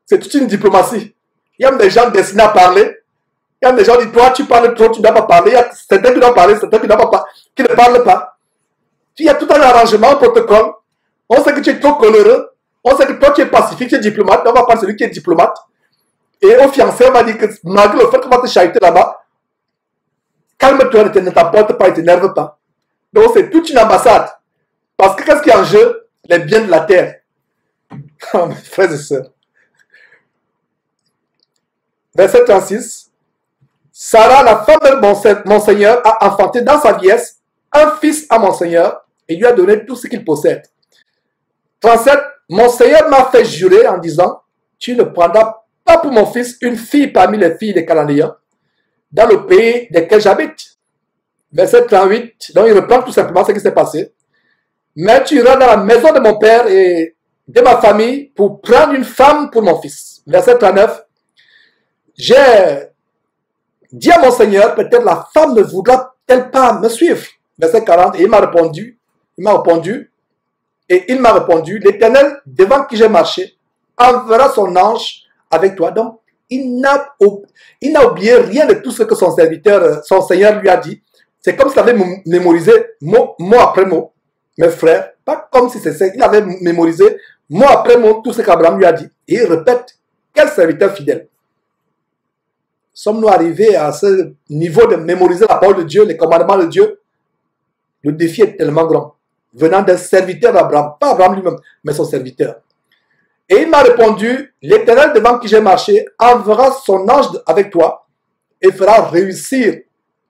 Speaker 6: C'est toute une diplomatie. Il y a des gens destinés à parler. Il y a des gens qui disent, toi, tu parles trop, tu ne dois pas parler. Il y a certains qui doivent parler, certains qui ne parlent pas. Il y a tout un arrangement, un protocole. On sait que tu es trop coloreux. On sait que toi, tu es pacifique, tu es diplomate. On va prendre celui qui est diplomate. Et au fiancé, on va dire que malgré le fait qu'on va te chahuter là-bas, calme-toi, ne t'emporte pas, ne t'énerve pas. Donc, c'est toute une ambassade. Parce que qu'est-ce qui est en jeu? Les biens de la terre. Oh, mes frères et sœurs. Verset 36. Sarah, la femme de mon Seigneur, a enfanté dans sa vieillesse un fils à mon Seigneur et lui a donné tout ce qu'il possède. 37. Mon Seigneur m'a fait jurer en disant, tu ne prendras pas pour mon fils une fille parmi les filles des Cananéens dans le pays desquels j'habite. Verset 38. Donc il reprend tout simplement ce qui s'est passé. Mais tu iras dans la maison de mon père et de ma famille pour prendre une femme pour mon fils. Verset 39. J'ai dit à mon Seigneur, peut-être la femme ne voudra-t-elle pas me suivre. Verset 40. Et il m'a répondu, l'Éternel, devant qui j'ai marché, enverra son ange avec toi. Donc, il n'a oublié rien de tout ce que son Seigneur lui a dit. C'est comme s'il avait mémorisé mot après mot. Mes frères, pas comme si c'était, il avait mémorisé mot après mot tout ce qu'Abraham lui a dit. Et il répète, quel serviteur fidèle. Sommes-nous arrivés à ce niveau de mémoriser la parole de Dieu, les commandements de Dieu? Le défi est tellement grand. Venant d'un serviteur d'Abraham, pas Abraham lui-même, mais son serviteur. Et il m'a répondu, l'Éternel devant qui j'ai marché enverra son ange avec toi et fera réussir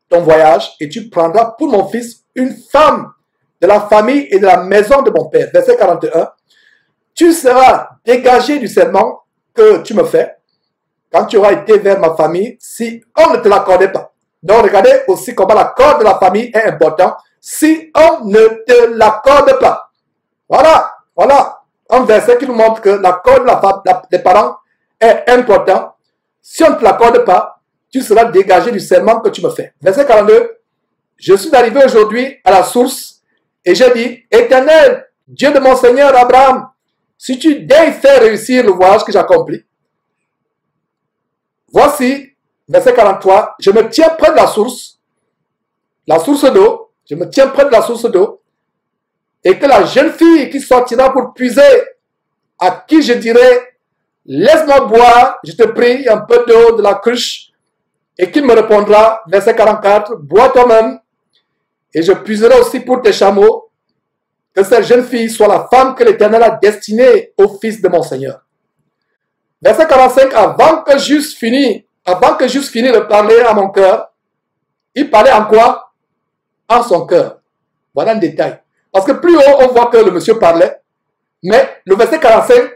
Speaker 6: ton voyage et tu prendras pour mon fils une femme de la famille et de la maison de mon père. Verset 41. Tu seras dégagé du serment que tu me fais quand tu auras été vers ma famille si on ne te l'accordait pas. Donc regardez aussi comment l'accord de la famille est important si on ne te l'accorde pas. Voilà un verset qui nous montre que l'accord des parents est important. Si on ne te l'accorde pas, tu seras dégagé du serment que tu me fais. Verset 42. Je suis arrivé aujourd'hui à la source et j'ai dit, Éternel, Dieu de mon Seigneur Abraham, si tu daignes faire réussir le voyage que j'accomplis, voici, verset 43, je me tiens près de la source d'eau, je me tiens près de la source d'eau, et que la jeune fille qui sortira pour puiser, à qui je dirai, laisse-moi boire, je te prie, un peu d'eau de la cruche, et qu'il me répondra, verset 44, bois toi-même, et je puiserai aussi pour tes chameaux, que cette jeune fille soit la femme que l'Éternel a destinée au fils de mon Seigneur. Verset 45, avant que j'eusse fini de parler à mon cœur, il parlait en quoi? En son cœur. Voilà un détail. Parce que plus haut, on voit que le monsieur parlait, mais le verset 45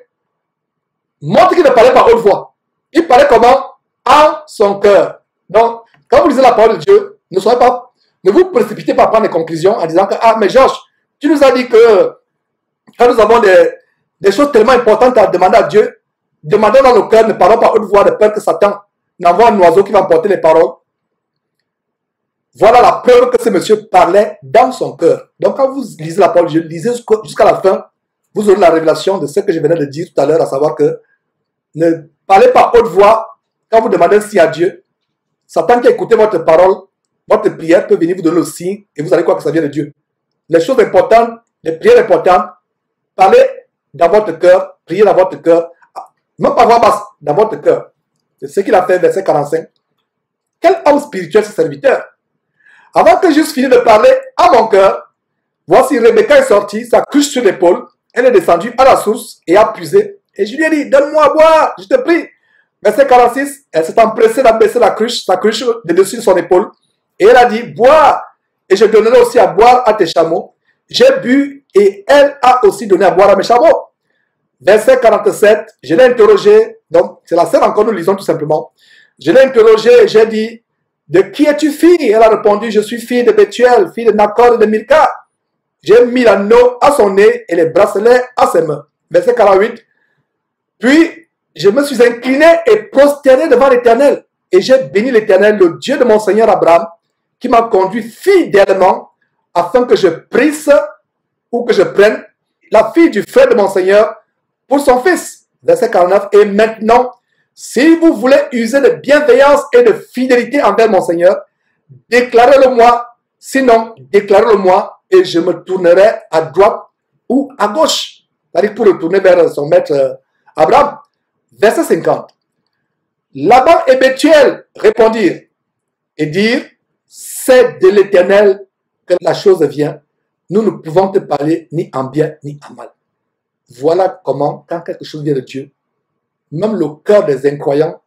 Speaker 6: montre qu'il ne parlait pas haute voix. Il parlait comment? En son cœur. Donc, quand vous lisez la parole de Dieu, ne vous précipitez pas à prendre des conclusions en disant que, ah, mais Georges, tu nous as dit que quand nous avons des choses tellement importantes à demander à Dieu, demandons dans nos cœurs, ne parlons pas haute voix de peur que Satan n'envoie un oiseau qui va emporter les paroles. Voilà la preuve que ce monsieur parlait dans son cœur. Donc, quand vous lisez la parole de Dieu, lisez jusqu'à la fin, vous aurez la révélation de ce que je venais de dire tout à l'heure, à savoir que ne parlez pas haute voix quand vous demandez un signe à Dieu. Satan qui a écouté votre parole, votre prière peut venir vous donner le signe et vous allez croire que ça vient de Dieu. Les choses importantes, les prières importantes, parlez dans votre cœur, priez dans votre cœur, même pas voix basse, dans votre cœur. C'est ce qu'il a fait, verset 45. Quel homme spirituel ce serviteur? Avant que j'eusse fini de parler à mon cœur, voici Rebecca est sortie, sa cruche sur l'épaule, elle est descendue à la source et a puisé. Et je lui ai dit, donne-moi à boire, je te prie. Verset 46, elle s'est empressée d'abaisser sa cruche de dessus de son épaule. Et elle a dit, bois, et je donnerai aussi à boire à tes chameaux. J'ai bu, et elle a aussi donné à boire à mes chameaux. Verset 47, je l'ai interrogé, donc c'est la scène encore, nous lisons tout simplement. Je l'ai interrogé et j'ai dit, de qui es-tu fille? Elle a répondu, je suis fille de Bethuel, fille de Nacor et de Milka. J'ai mis l'anneau à son nez et les bracelets à ses mains. Verset 48, puis je me suis incliné et prosterné devant l'Éternel. Et j'ai béni l'Éternel, le Dieu de mon Seigneur Abraham, qui m'a conduit fidèlement afin que je prisse ou que je prenne la fille du frère de mon Seigneur pour son fils. Verset 49, et maintenant, si vous voulez user de bienveillance et de fidélité envers mon Seigneur, déclarez-le-moi, sinon déclarez-le-moi et je me tournerai à droite ou à gauche. C'est-à-dire pour retourner vers son maître Abraham. Verset 50. Laban et Bethuel répondirent et dirent, c'est de l'Éternel que la chose vient. Nous ne pouvons te parler ni en bien ni en mal. Voilà comment, quand quelque chose vient de Dieu, même le cœur des incroyants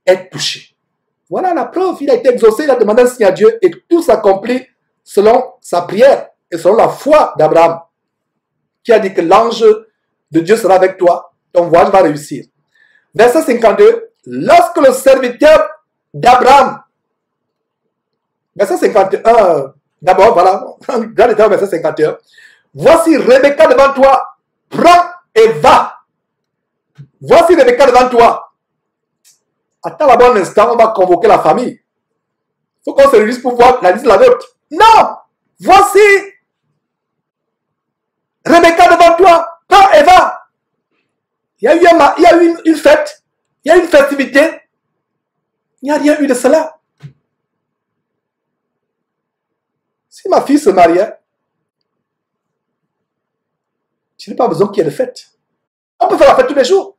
Speaker 6: est touché. Voilà la preuve. Il a été exaucé, il a demandé un signe à Dieu et tout s'accomplit selon sa prière et selon la foi d'Abraham, qui a dit que l'ange de Dieu sera avec toi, ton voyage va réussir. Verset 52, lorsque le serviteur d'Abraham, verset 51, d'abord, voilà, dans verset 51, voici Rebecca devant toi, prends et va. Voici Rebecca devant toi. Attends là-bas un instant, on va convoquer la famille. Il faut qu'on se réunisse pour voir la liste de la note. Non! Voici Rebecca devant toi, prends et va. Il y a eu une fête, il y a eu une festivité. Il n'y a rien eu de cela. Si ma fille se mariait, je n'ai pas besoin qu'il y ait de fête. On peut faire la fête tous les jours.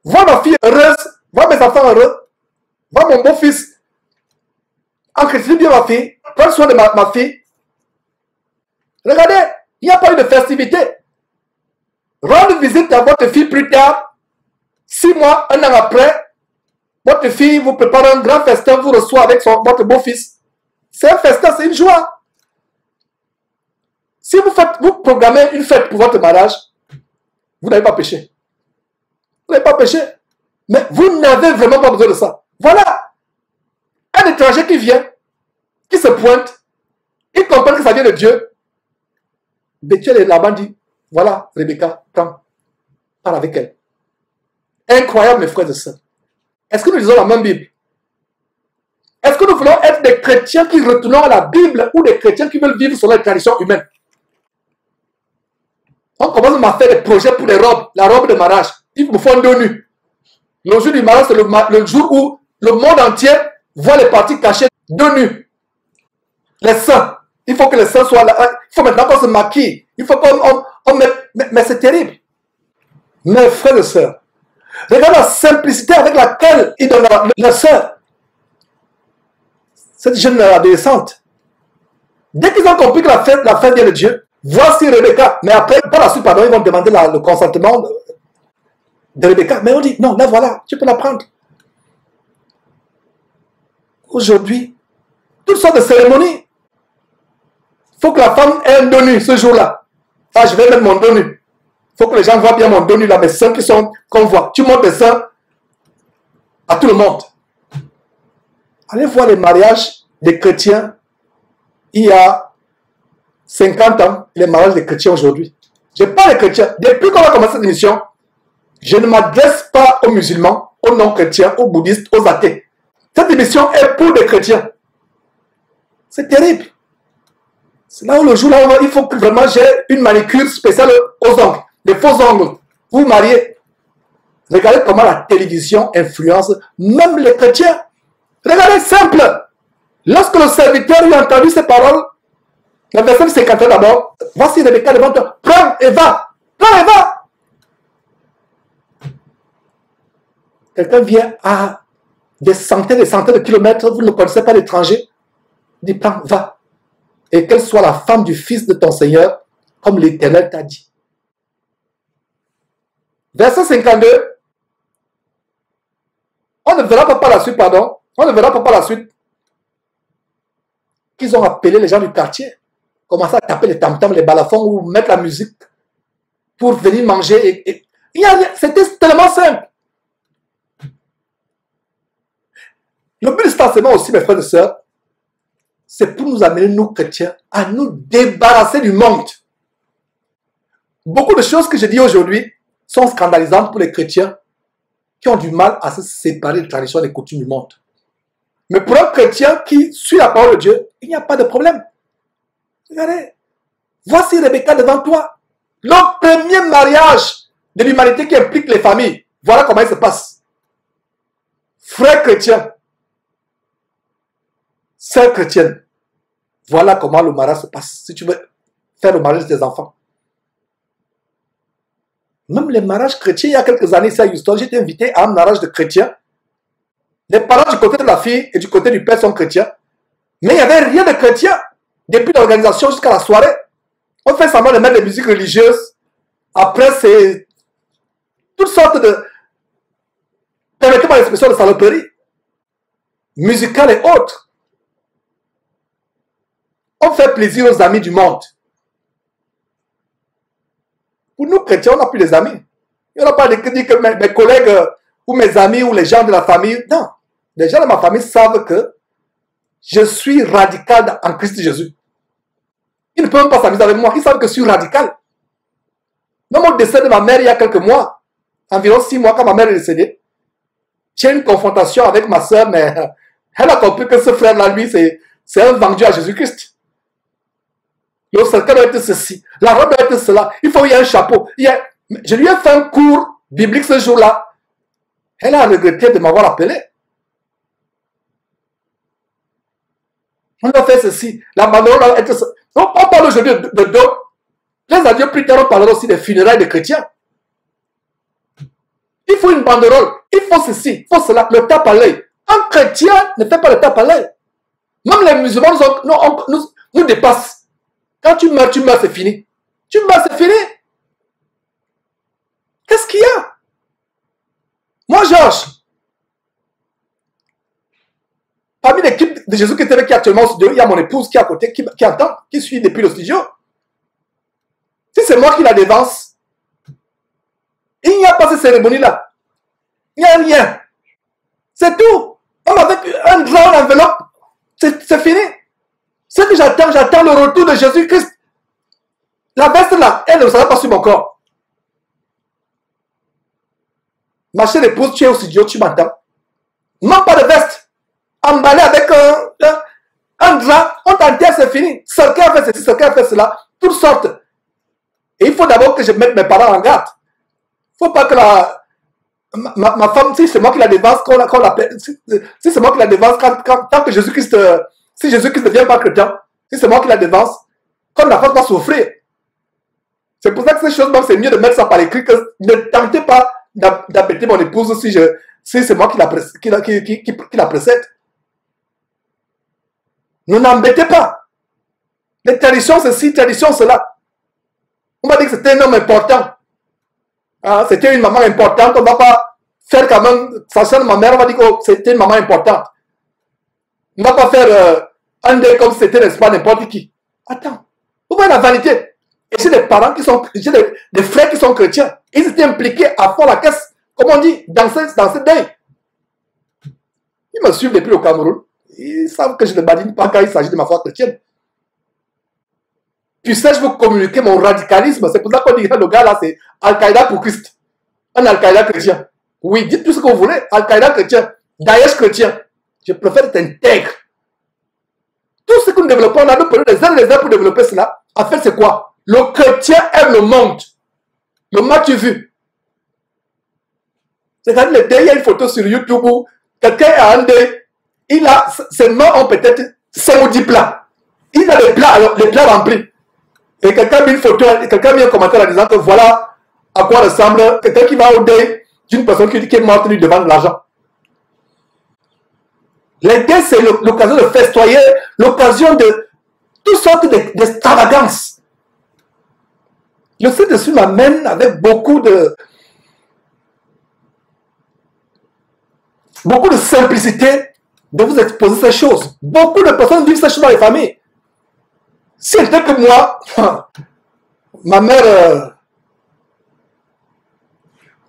Speaker 6: Vois ma fille heureuse, vois mes enfants heureux, vois mon beau-fils. Entretien bien ma fille, prends soin de ma fille. Regardez, il n'y a pas eu de festivité. Rendre visite à votre fille plus tard, 6 mois, 1 an après, votre fille vous prépare un grand festin, vous reçoit avec votre beau-fils. C'est un festin, c'est une joie. Si vous programmez une fête pour votre mariage, vous n'avez pas péché. Vous n'avez pas péché. Mais vous n'avez vraiment pas besoin de ça. Voilà. Un étranger qui vient, qui se pointe, il comprend que ça vient de Dieu. Bethuel et Laban dit, voilà, Rebecca, prends, parle avec elle. Incroyable, mes frères et sœurs. Est-ce que nous lisons la même Bible? Est-ce que nous voulons être des chrétiens qui retournent à la Bible ou des chrétiens qui veulent vivre selon les traditions humaines? On commence à faire des projets pour les robes, la robe de mariage. Il me faut 2 nus. Le jour du mariage, c'est le jour où le monde entier voit les parties cachées 2 nus. Les seins. Il faut que les seins soient là. Il faut maintenant qu'on se maquille. Il faut qu'on mette. Mais c'est terrible. Mes frères et sœurs, regarde la simplicité avec laquelle ils donnent leur sœur. Cette jeune adolescente. Dès qu'ils ont compris que la fête vient de Dieu, voici Rebecca. Mais après, par la suite, pardon, ils vont demander le consentement de Rebecca. Mais on dit, non, là voilà, tu peux la prendre. Aujourd'hui, toutes sortes de cérémonies. Il faut que la femme ait un dos nu ce jour-là. Ah, je vais mettre mon dos nu. Il faut que les gens voient bien mon dos nu là, mes seins qu'on voit. Tu montres tes seins à tout le monde. Allez voir les mariages des chrétiens il y a 50 ans, les mariages des chrétiens aujourd'hui. Je parle des chrétiens. Depuis qu'on a commencé cette émission, je ne m'adresse pas aux musulmans, aux non-chrétiens, aux bouddhistes, aux athées. Cette émission est pour des chrétiens. C'est terrible. C'est là où le jour là, il faut que vraiment j'ai une manicure spéciale aux ongles, des faux ongles. Vous vous mariez. Regardez comment la télévision influence même les chrétiens. Regardez, simple. Lorsque le serviteur lui a entendu ces paroles, le verset 51 d'abord, voici Rebecca devant toi, prends et va. Prends et va. Quelqu'un vient à des centaines et centaines de kilomètres, vous ne connaissez pas l'étranger, dit prends, va. Et qu'elle soit la femme du fils de ton Seigneur, comme l'Éternel t'a dit. Verset 52. On ne verra pas par la suite, pardon. On ne verra pas par la suite qu'ils ont appelé les gens du quartier, commencé à taper les tam-tams, les balafons ou mettre la musique pour venir manger. C'était tellement simple. Le but de cet enseignement aussi, mes frères et sœurs, c'est pour nous amener, nous chrétiens, à nous débarrasser du monde. Beaucoup de choses que je dis aujourd'hui sont scandalisantes pour les chrétiens qui ont du mal à se séparer des traditions et des coutumes du monde. Mais pour un chrétien qui suit la parole de Dieu, il n'y a pas de problème. Regardez, voici Rebecca devant toi. Le premier mariage de l'humanité qui implique les familles. Voilà comment il se passe. Frères chrétiens, sœurs chrétiennes, voilà comment le mariage se passe. Si tu veux faire le mariage des enfants. Même les mariages chrétiens, il y a quelques années, ici à Houston, j'ai été invité à un mariage de chrétiens. Les parents du côté de la fille et du côté du père sont chrétiens. Mais il n'y avait rien de chrétien. Depuis l'organisation jusqu'à la soirée. On fait semblant de mettre des musiques religieuses. Après, c'est toutes sortes de... permettez-moi l'expression de saloperie. Musicales et autres. On fait plaisir aux amis du monde. Pour nous chrétiens, on n'a plus des amis. Il n'y a pas de dire que mes collègues ou mes amis ou les gens de la famille. Non. Les gens de ma famille savent que je suis radical en Christ Jésus. Ils ne peuvent même pas s'amuser avec moi. Ils savent que je suis radical. Dans mon décès de ma mère il y a quelques mois, environ 6 mois quand ma mère est décédée, j'ai eu une confrontation avec ma soeur, mais elle a compris que ce frère-là, lui, c'est un vendu à Jésus-Christ. Le cercle doit être ceci, la robe doit être cela, il faut qu'il y ait un chapeau. Je lui ai fait un cours biblique ce jour-là. Elle a regretté de m'avoir appelé. On a fait ceci. La banderole doit être... On parle aujourd'hui de dot. Les adieux plus tard, on parlera aussi des funérailles des chrétiens. Il faut une banderole. Il faut ceci, il faut cela. Le tape à l'œil. Un chrétien ne fait pas le tape à l'œil. Même les musulmans nous dépassent. Quand tu meurs, c'est fini. Tu meurs, c'est fini. Qu'est-ce qu'il y a? Moi, Georges, parmi l'équipe de Jésus qui est avec qui actuellement au studio, il y a mon épouse qui est à côté, qui entend, qui suit depuis le studio. Si c'est moi qui la dévance, il n'y a pas cette cérémonie-là. Il n'y a rien. C'est tout. Même avec un grand enveloppe, c'est fini. Ce que j'attends le retour de Jésus-Christ. La veste là, elle ne sera pas sur mon corps. Ma chère épouse, tu es au studio, tu m'entends. Non, pas de veste. Emballé avec un drap, on t'enterre, c'est fini. Quelqu'un a fait ceci, quelqu'un a fait cela, toutes sortes. Et il faut d'abord que je mette mes parents en garde. Il ne faut pas que ma femme, si c'est moi qui la dévance, si c'est moi qui la dévance, tant que Jésus-Christ, si Jésus-Christ ne devient pas chrétien, si c'est moi qui la dévance, comme la femme va souffrir. C'est pour ça que ces choses, c'est mieux de mettre ça par écrit, que ne tentez pas d'embêter mon épouse si c'est moi qui la précède. Ne n'embêtez pas. Les traditions, ceci, traditions, cela. On m'a dit que c'était un homme important. Ah, c'était une maman importante, on ne va pas faire quand même, sachant ma mère, on va dire que oh, c'était une maman importante. On ne va pas faire un deuil comme si c'était, n'est-ce pas, n'importe qui. Attends, vous voyez la vanité. Et j'ai des parents qui sont, j'ai des frères qui sont chrétiens. Ils étaient impliqués à fond la caisse, comme on dit, dans ce deuil. Ils me suivent depuis le Cameroun. Ils savent que je ne badine pas quand il s'agit de ma foi chrétienne. Puis sais-je vous communiquer mon radicalisme? C'est pour ça qu'on dit que le gars là, c'est Al-Qaïda pour Christ. Un Al-Qaïda chrétien. Oui, dites tout ce que vous voulez. Al-Qaïda chrétien. Daesh chrétien. Je préfère être intègre. Tout ce que nous développons là, nous prenons des heures pour développer cela. En fait, c'est quoi? Le chrétien aime le monde. Le match vu. C'est-à-dire, le deuil, il y a une photo sur YouTube où quelqu'un a un deuil. Ses mains ont peut-être 5 ou 10 plats. Il a les plats remplis. Et quelqu'un a mis une photo, quelqu'un a mis un commentaire en disant que voilà à quoi ressemble quelqu'un qui va au deuil d'une personne qui est morte lui devant de l'argent. Les deuils, c'est l'occasion de festoyer, l'occasion de toutes sortes d'extravagances. Le Saint-Esprit m'amène avec beaucoup de simplicité de vous exposer ces choses. Beaucoup de personnes vivent ces choses dans les familles. Si c'était que moi, ma mère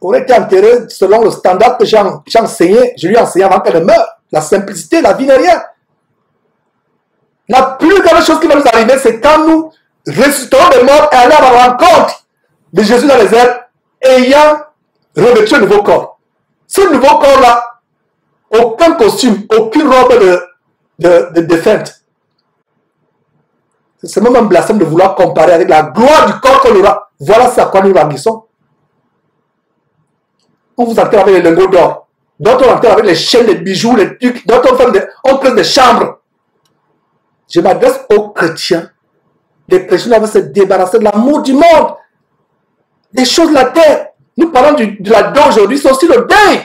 Speaker 6: aurait été enterrée selon le standard que j'ai enseigné, je lui ai enseigné avant qu'elle ne meure. La simplicité, la vie n'est rien. La plus grande chose qui va nous arriver, c'est quand nous ressusciterons des morts et allons à la rencontre de Jésus dans les airs, ayant revêtu un nouveau corps. Ce nouveau corps-là, aucun costume, aucune robe de défunte. C'est même un blasphème de vouloir comparer avec la gloire du corps qu'on aura. Voilà ce à quoi nous languissons. On vous enterre avec les lingots d'or. D'autres on enterre avec les chaînes, les bijoux, les trucs. D'autres on crée des chambres. Je m'adresse aux chrétiens. Les chrétiens doivent se débarrasser de l'amour du monde. Des choses de la terre. Nous parlons de la deuil aujourd'hui, c'est aussi le deuil.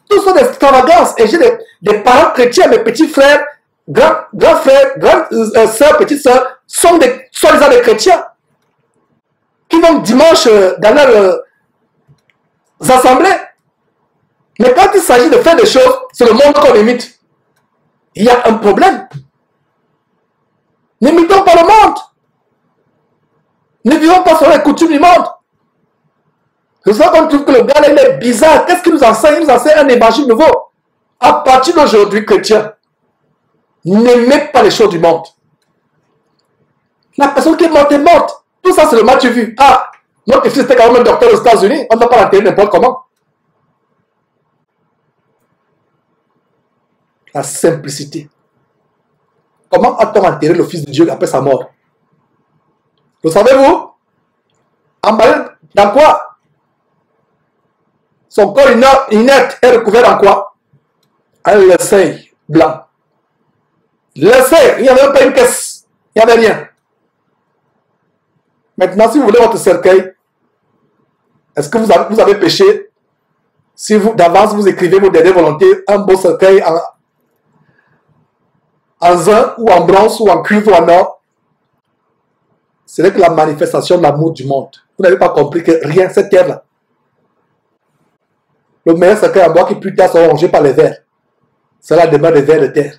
Speaker 6: Tout ça des extravagances. Et j'ai des parents chrétiens, mes petits frères, grands frères, grandes sœurs, petites sœurs, sont soi-disant des chrétiens qui vont dimanche dans leurs assemblées. Mais quand il s'agit de faire des choses, c'est le monde qu'on imite. Il y a un problème. N'imitons pas le monde. Ne vivons pas sur les coutumes du monde. C'est ça qu'on trouve que le gars là, il est bizarre. Qu'est-ce qu'il nous enseigne? Il nous enseigne un évangile nouveau. À partir d'aujourd'hui, chrétien, n'aimez pas les choses du monde. La personne qui est morte est morte. Tout ça, c'est le match vu. Ah, notre fils était quand même un docteur aux États-Unis. On ne va pas l'enterrer n'importe comment. La simplicité. Comment a-t-on enterré le Fils de Dieu après sa mort? Le savez-vous? Emballé dans quoi? Son corps inerte est recouvert en quoi? Un linceul blanc. Linceul, il n'y avait même pas une caisse. Il n'y avait rien. Maintenant, si vous voulez votre cercueil, est-ce que vous avez péché? Si vous, d'avance, vous écrivez vos dernières volontés, un beau cercueil en zinc ou en bronze ou en cuivre ou en or, ce n'est que la manifestation de l'amour du monde. Vous n'avez pas compris que rien, cette terre-là. Le meilleur cercueil en bois qui plus tard sera rongé par les vers. C'est la demeure des vers de terre.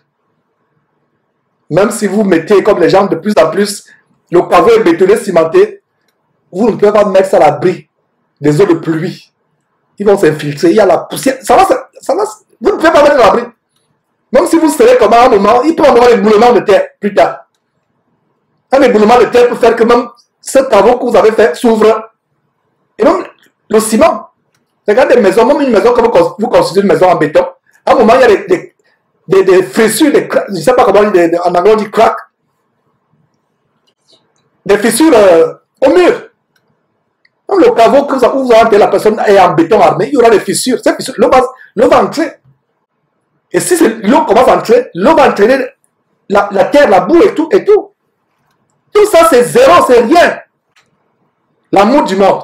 Speaker 6: Même si vous mettez comme les gens de plus en plus, le caveau est bétonné, cimenté, vous ne pouvez pas mettre ça à l'abri des eaux de pluie. Ils vont s'infiltrer, il y a la poussière. Vous ne pouvez pas mettre à l'abri. Même si vous serez comme à un moment, il peut y avoir un éboulement de terre plus tard. Un éboulement de terre peut faire que même ce caveau que vous avez fait s'ouvre. Et même le ciment. Regardez des maisons, même une maison que vous construisez, une maison en béton. À un moment, il y a des fissures, je ne sais pas comment on dit, en anglais on dit crack. Des fissures au mur. Même le caveau que vous avez enterré, la personne est en béton armé, il y aura des fissures. Ces fissures, l'eau va entrer. Et si l'eau commence à entrer, l'eau va entraîner la terre, la boue et tout, et tout. Tout ça, c'est zéro, c'est rien. L'amour du monde.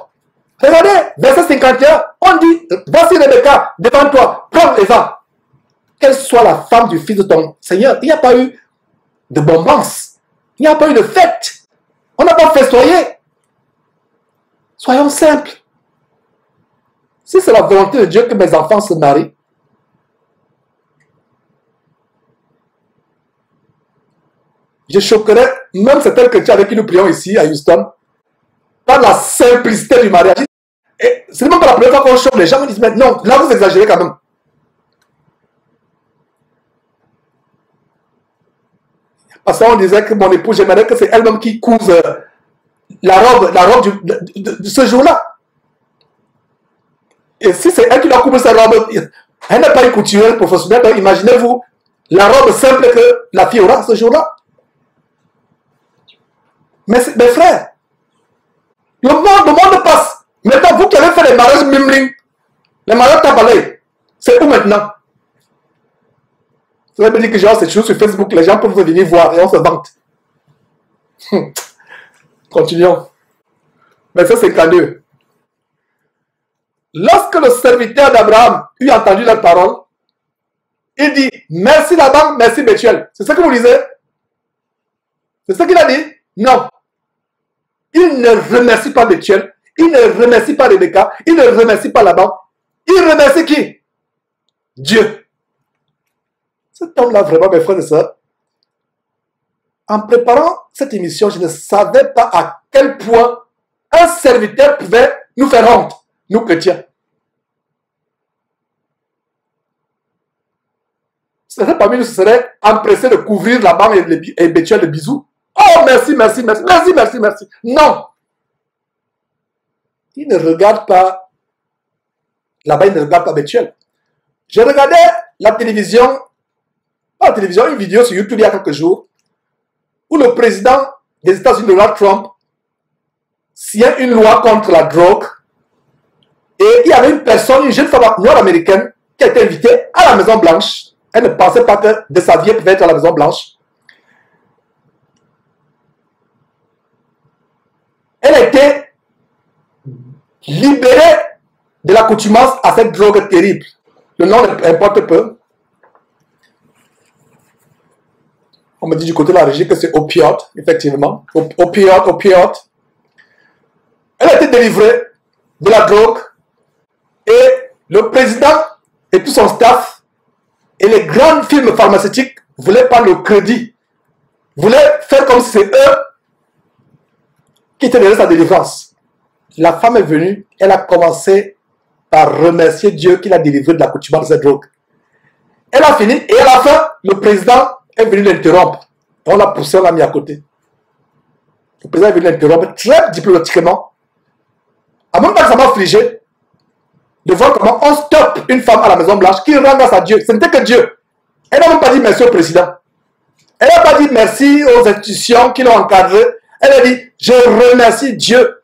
Speaker 6: Regardez, verset 51, on dit, voici Rebecca, devant toi, prends Eva. Qu'elle soit la femme du fils de ton Seigneur. Il n'y a pas eu de bonbons. Il n'y a pas eu de fête. On n'a pas festoyé. Soyons simples. Si c'est la volonté de Dieu que mes enfants se marient, je choquerais même certains chrétiens avec qui nous prions ici à Houston par la simplicité du mariage. Et c'est même pas la première fois qu'on choque, les gens me disent, mais non, là vous exagérez quand même. Parce qu'on disait que mon épouse, j'aimerais que c'est elle-même qui couse la robe de ce jour-là. Et si c'est elle qui doit couvrir sa robe, elle n'est pas une couturière professionnelle, donc imaginez-vous la robe simple que la fille aura ce jour-là. Mais mes frères, le monde passe. Maintenant, vous qui avez fait les mariages mimling, les mariages tabalés, c'est où maintenant? Vous avez dit que genre, c'est toujours sur Facebook, les gens peuvent venir voir et on se vante. Continuons. Verset 52. Lorsque le serviteur d'Abraham eut entendu la parole, il dit, merci Laban, merci Bethuel. C'est ça que vous lisez? C'est ça qu'il a dit? Non. Il ne remercie pas Bethuel, il ne remercie pas Rebecca, il ne remercie pas Laban. Il remercie qui? Dieu. Cet homme-là, vraiment, mes frères et sœurs, en préparant cette émission, je ne savais pas à quel point un serviteur pouvait nous faire honte, nous chrétiens. Certains parmi nous seraient empressés de couvrir Laban et Bethuel de bisous. Oh, merci, merci, merci, merci, merci, merci. Non. Il ne regarde pas Laban, il ne regarde pas Bethuel. Je regardais la télévision, une vidéo sur YouTube il y a quelques jours, où le président des États-Unis, Donald Trump, signait une loi contre la drogue. Et il y avait une personne, une jeune femme nord-américaine, qui a été invitée à la Maison Blanche. Elle ne pensait pas que de sa vie, elle pouvait être à la Maison Blanche. Elle a été libérée de l'accoutumance à cette drogue terrible. Le nom importe peu. On me dit du côté de la régie que c'est opioïde, effectivement. Opioïde. Elle a été délivrée de la drogue et le président et tout son staff et les grandes firmes pharmaceutiques voulaient prendre le crédit, voulaient faire comme si c'est eux qui étaient derrière sa délivrance. La femme est venue, elle a commencé par remercier Dieu qui l'a délivrée de l'accoutumance de cette drogue. Elle a fini et à la fin, le président est venu l'interrompre. On l'a poussé, on l'a mis à côté. Le président est venu l'interrompre très diplomatiquement. À même temps que ça m'a affligé de voir comment on stoppe une femme à la Maison Blanche qui rend grâce à Dieu. Ce n'était que Dieu. Elle n'a même pas dit merci au président. Elle n'a pas dit merci aux institutions qui l'ont encadré. Elle a dit, je remercie Dieu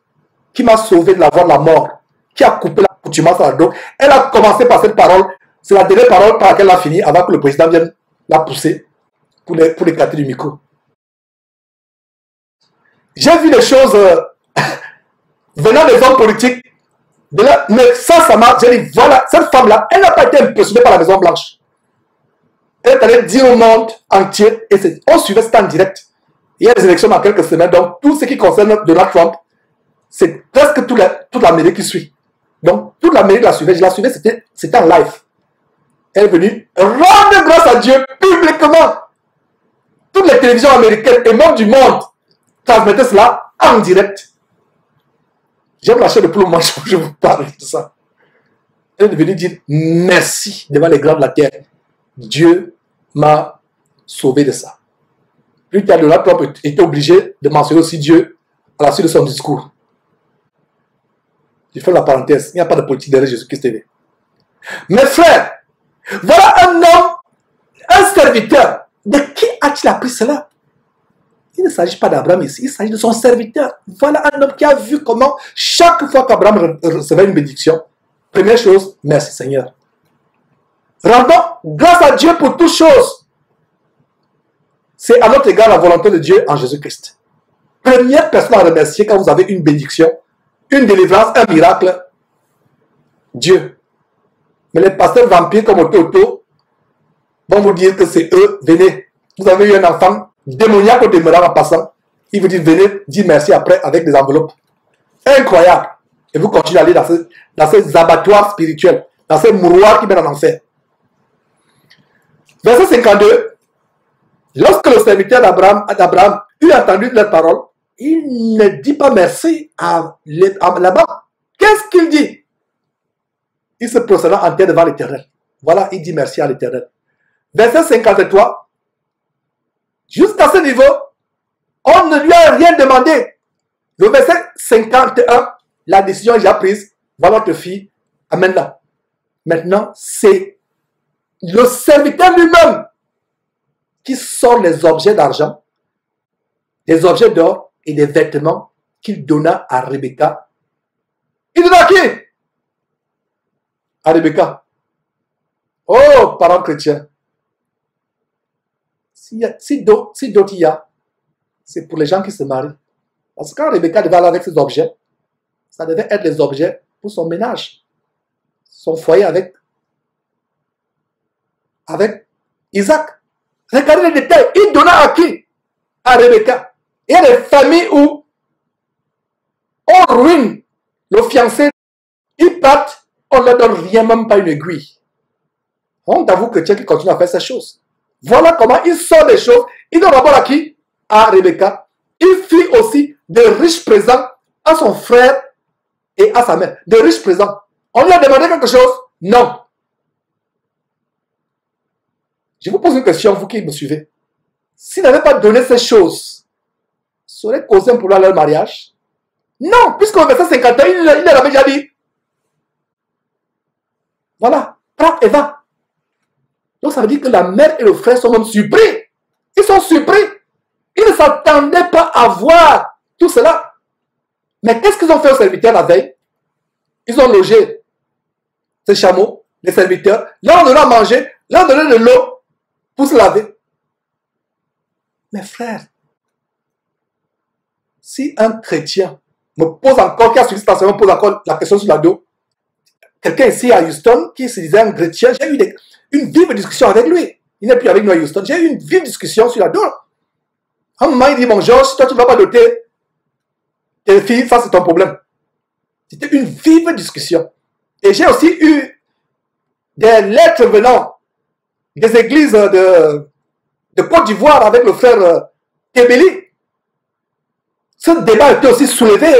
Speaker 6: qui m'a sauvé de la voie de la mort, qui a coupé l'accoutumance à la drogue. Elle a commencé par cette parole. C'est la dernière parole par laquelle elle a fini avant que le président vienne la pousser pour l'écarter du micro. J'ai vu des choses venant des hommes politiques. Mais ça m'a... J'ai dit, voilà, cette femme-là, elle n'a pas été impressionnée par la Maison Blanche. Elle est allée dire au monde entier, et on suivait ça en direct. Il y a des élections dans quelques semaines, donc tout ce qui concerne Donald Trump, c'est presque toute l'Amérique qui suit. Donc toute l'Amérique la suivait, je la suivais, c'était en live. Elle est venue rendre grâce à Dieu publiquement. Toutes les télévisions américaines et même du monde transmettaient cela en direct. J'aime la chair de poule, je vous parle de ça. Elle est venue dire merci devant les grands de la terre. Dieu m'a sauvé de ça. Plus tard, Donald Trump était obligé de mentionner aussi Dieu à la suite de son discours. Je fais la parenthèse, il n'y a pas de politique derrière Jésus-Christ TV. Mes frères, voilà un homme, un serviteur. De qui a-t-il appris cela? Il ne s'agit pas d'Abraham ici, il s'agit de son serviteur. Voilà un homme qui a vu comment chaque fois qu'Abraham recevait une bénédiction, première chose, merci Seigneur. Rendons grâce à Dieu pour toutes choses. C'est à notre égard la volonté de Dieu en Jésus-Christ. Première personne à remercier quand vous avez une bénédiction, une délivrance, un miracle, Dieu. Mais les pasteurs vampires comme Oto vont vous dire que c'est eux, venez. Vous avez eu un enfant démoniaque au demeurant en passant. Il vous dit venez, dis merci après avec des enveloppes. Incroyable. Et vous continuez à aller dans ces abattoirs spirituels, dans ces mouroirs qui mènent en enfer. Verset 52. Lorsque le serviteur d'Abraham eut entendu leurs paroles, il ne dit pas merci à là-bas. Qu'est-ce qu'il dit? Il se prosterna en terre devant l'Éternel. Voilà, il dit merci à l'Éternel. Verset 53. Jusqu'à ce niveau, on ne lui a rien demandé. Le verset 51, la décision est déjà prise. Voilà notre fille, amène-la. Maintenant, c'est le serviteur lui-même qui sort les objets d'argent, des objets d'or et des vêtements qu'il donna à Rebecca. Il donna à qui? À Rebecca. Oh, parents chrétiens. Si d'autres il y a, c'est pour les gens qui se marient. Parce que quand Rebecca devait aller avec ses objets, ça devait être les objets pour son ménage, son foyer avec Isaac. Regardez les détails. Il donna à qui? À Rebecca. Il y a des familles où on ruine le fiancé. Ils partent, on ne leur donne rien, même pas une aiguille. On avoue que chrétien qui continue à faire ces choses. Voilà comment il sort des choses. Il donne d'abord à qui? À Rebecca. Il fit aussi de riches présents à son frère et à sa mère. De riches présents. On lui a demandé quelque chose? Non. Je vous pose une question, vous qui me suivez. S'il n'avait pas donné ces choses, ça aurait causé un problème à leur mariage? Non, puisque au verset 51, il avait déjà dit. Voilà, prends et va. Donc ça veut dire que la mère et le frère sont même surpris. Ils sont surpris. Ils ne s'attendaient pas à voir tout cela. Mais qu'est-ce qu'ils ont fait aux serviteurs la veille? Ils ont logé ces chameaux, les serviteurs, leur ont donné à manger, leur ont donné de l'eau pour se laver. Mes frères, si un chrétien me pose encore, qui a suivi cette enseignement, me pose encore la question sur la dos, quelqu'un ici à Houston qui se disait un chrétien, j'ai eu une vive discussion avec lui. Il n'est plus avec nous à Houston. J'ai eu une vive discussion sur la dos. À un moment, il dit, bon, Georges, si toi tu ne vas pas doter tes filles, ça c'est ton problème. C'était une vive discussion. Et j'ai aussi eu des lettres venant des églises de Côte d'Ivoire avec le frère Tébéli. Ce débat a été aussi soulevé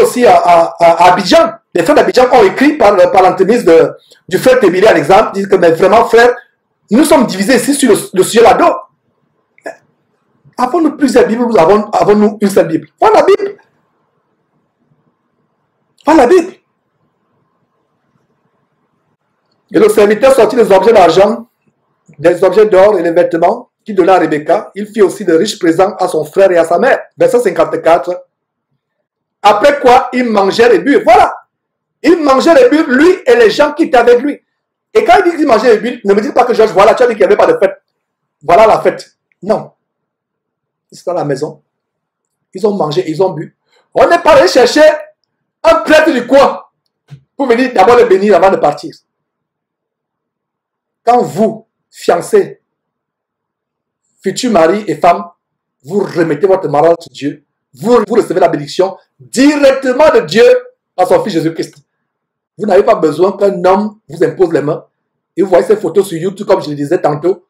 Speaker 6: aussi à Abidjan. Les frères d'Abidjan ont écrit par l'entremise du frère Tébéli à l'exemple, disent que mais vraiment frère, nous sommes divisés ici sur le sujet là-dedans. Avons-nous plusieurs Bibles ou avons-nous une seule Bible? Voilà la Bible. Voilà la Bible. Et le serviteur sortit des objets d'argent, des objets d'or et des vêtements qu'il donna à Rebecca. Il fit aussi de riches présents à son frère et à sa mère. Verset 54. Après quoi, il mangeait et but. Voilà. Il mangeait et but, lui et les gens qui étaient avec lui. Et quand il dit qu'il mangeait et but, ne me dites pas que Georges, voilà, tu as dit qu'il n'y avait pas de fête. Voilà la fête. Non. Ils sont dans la maison. Ils ont mangé, ils ont bu. On n'est pas allé chercher un prêtre du coin pour venir d'abord le bénir avant de partir. Quand vous, fiancés, futurs mari et femme, vous remettez votre mariage à Dieu, vous recevez la bénédiction directement de Dieu par son Fils Jésus-Christ. Vous n'avez pas besoin qu'un homme vous impose les mains. Et vous voyez ces photos sur YouTube, comme je le disais tantôt.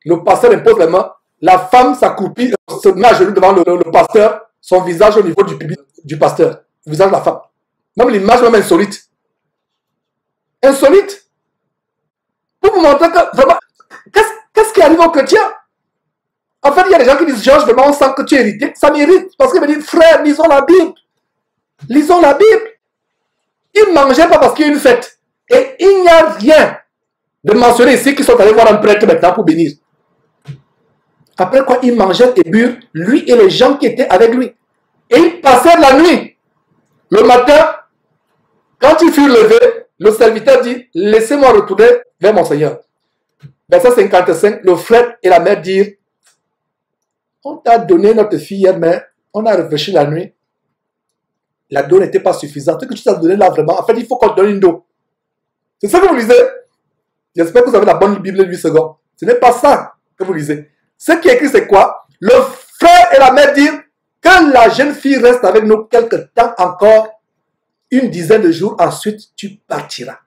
Speaker 6: Le pasteur impose les mains. La femme s'accroupit, se met à genoux devant le pasteur, son visage au niveau du public du pasteur, le visage de la femme. Même l'image, même insolite. Insolite. Pour vous montrer que, vraiment, qu'est-ce qui arrive aux chrétiens? En fait, il y a des gens qui disent, Georges, vraiment, on sent que tu es irrité. Ça m'irrite, parce qu'ils me disent, frère, lisons la Bible. Lisons la Bible. Ils ne mangeaient pas parce qu'il y a une fête. Et il n'y a rien de mentionné ici qu'ils sont allés voir un prêtre maintenant pour bénir. Après quoi, ils mangeaient et burent, lui et les gens qui étaient avec lui. Et ils passèrent la nuit. Le matin, quand ils furent levés, le serviteur dit, laissez-moi retourner vers mon Seigneur. Verset 55, le frère et la mère dirent, on t'a donné notre fille hier, mais on a réfléchi la nuit. La dos n'était pas suffisante. Ce que tu t'as donné là vraiment, en fait, il faut qu'on te donne une dos. C'est ça que vous lisez. J'espère que vous avez la bonne Bible 8 secondes. Ce n'est pas ça que vous lisez. Ce qui est écrit, c'est quoi? Le frère et la mère dirent, que Que la jeune fille reste avec nous quelque temps encore, une dizaine de jours, ensuite tu partiras.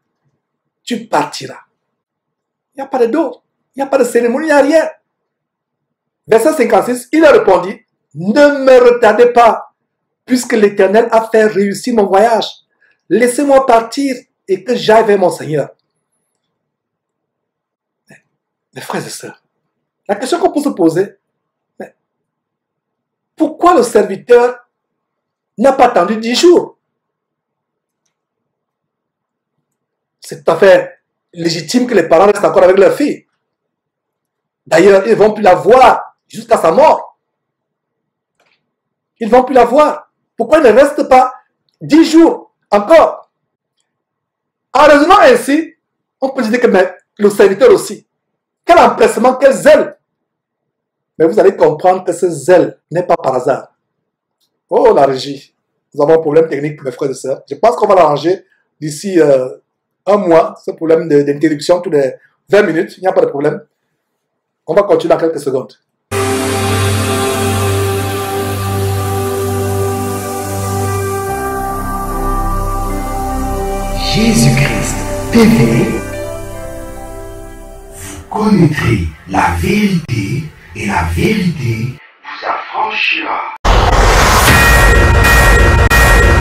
Speaker 6: Tu partiras. Il n'y a pas de dot, il n'y a pas de cérémonie, il n'y a rien. Verset 56, il a répondu, ne me retardez pas, puisque l'Éternel a fait réussir mon voyage. Laissez-moi partir et que j'aille vers mon Seigneur. Mes frères et sœurs, la question qu'on peut se poser, pourquoi le serviteur n'a pas attendu 10 jours? C'est tout à fait légitime que les parents restent encore avec leur fille. D'ailleurs, ils ne vont plus la voir jusqu'à sa mort. Ils ne vont plus la voir. Pourquoi ils ne restent pas 10 jours encore? En raisonnant ainsi, on peut dire que le serviteur aussi, quel empressement, quel zèle. Mais vous allez comprendre que ce zèle n'est pas par hasard. Oh, la régie. Nous avons un problème technique, mes frères et sœurs. Je pense qu'on va l'arranger d'ici un mois, ce problème d'interruption tous les 20 minutes. Il n'y a pas de problème. On va continuer dans quelques secondes.
Speaker 7: Jésus-Christ TV, vous connaîtrez la vérité et la vérité vous affranchira.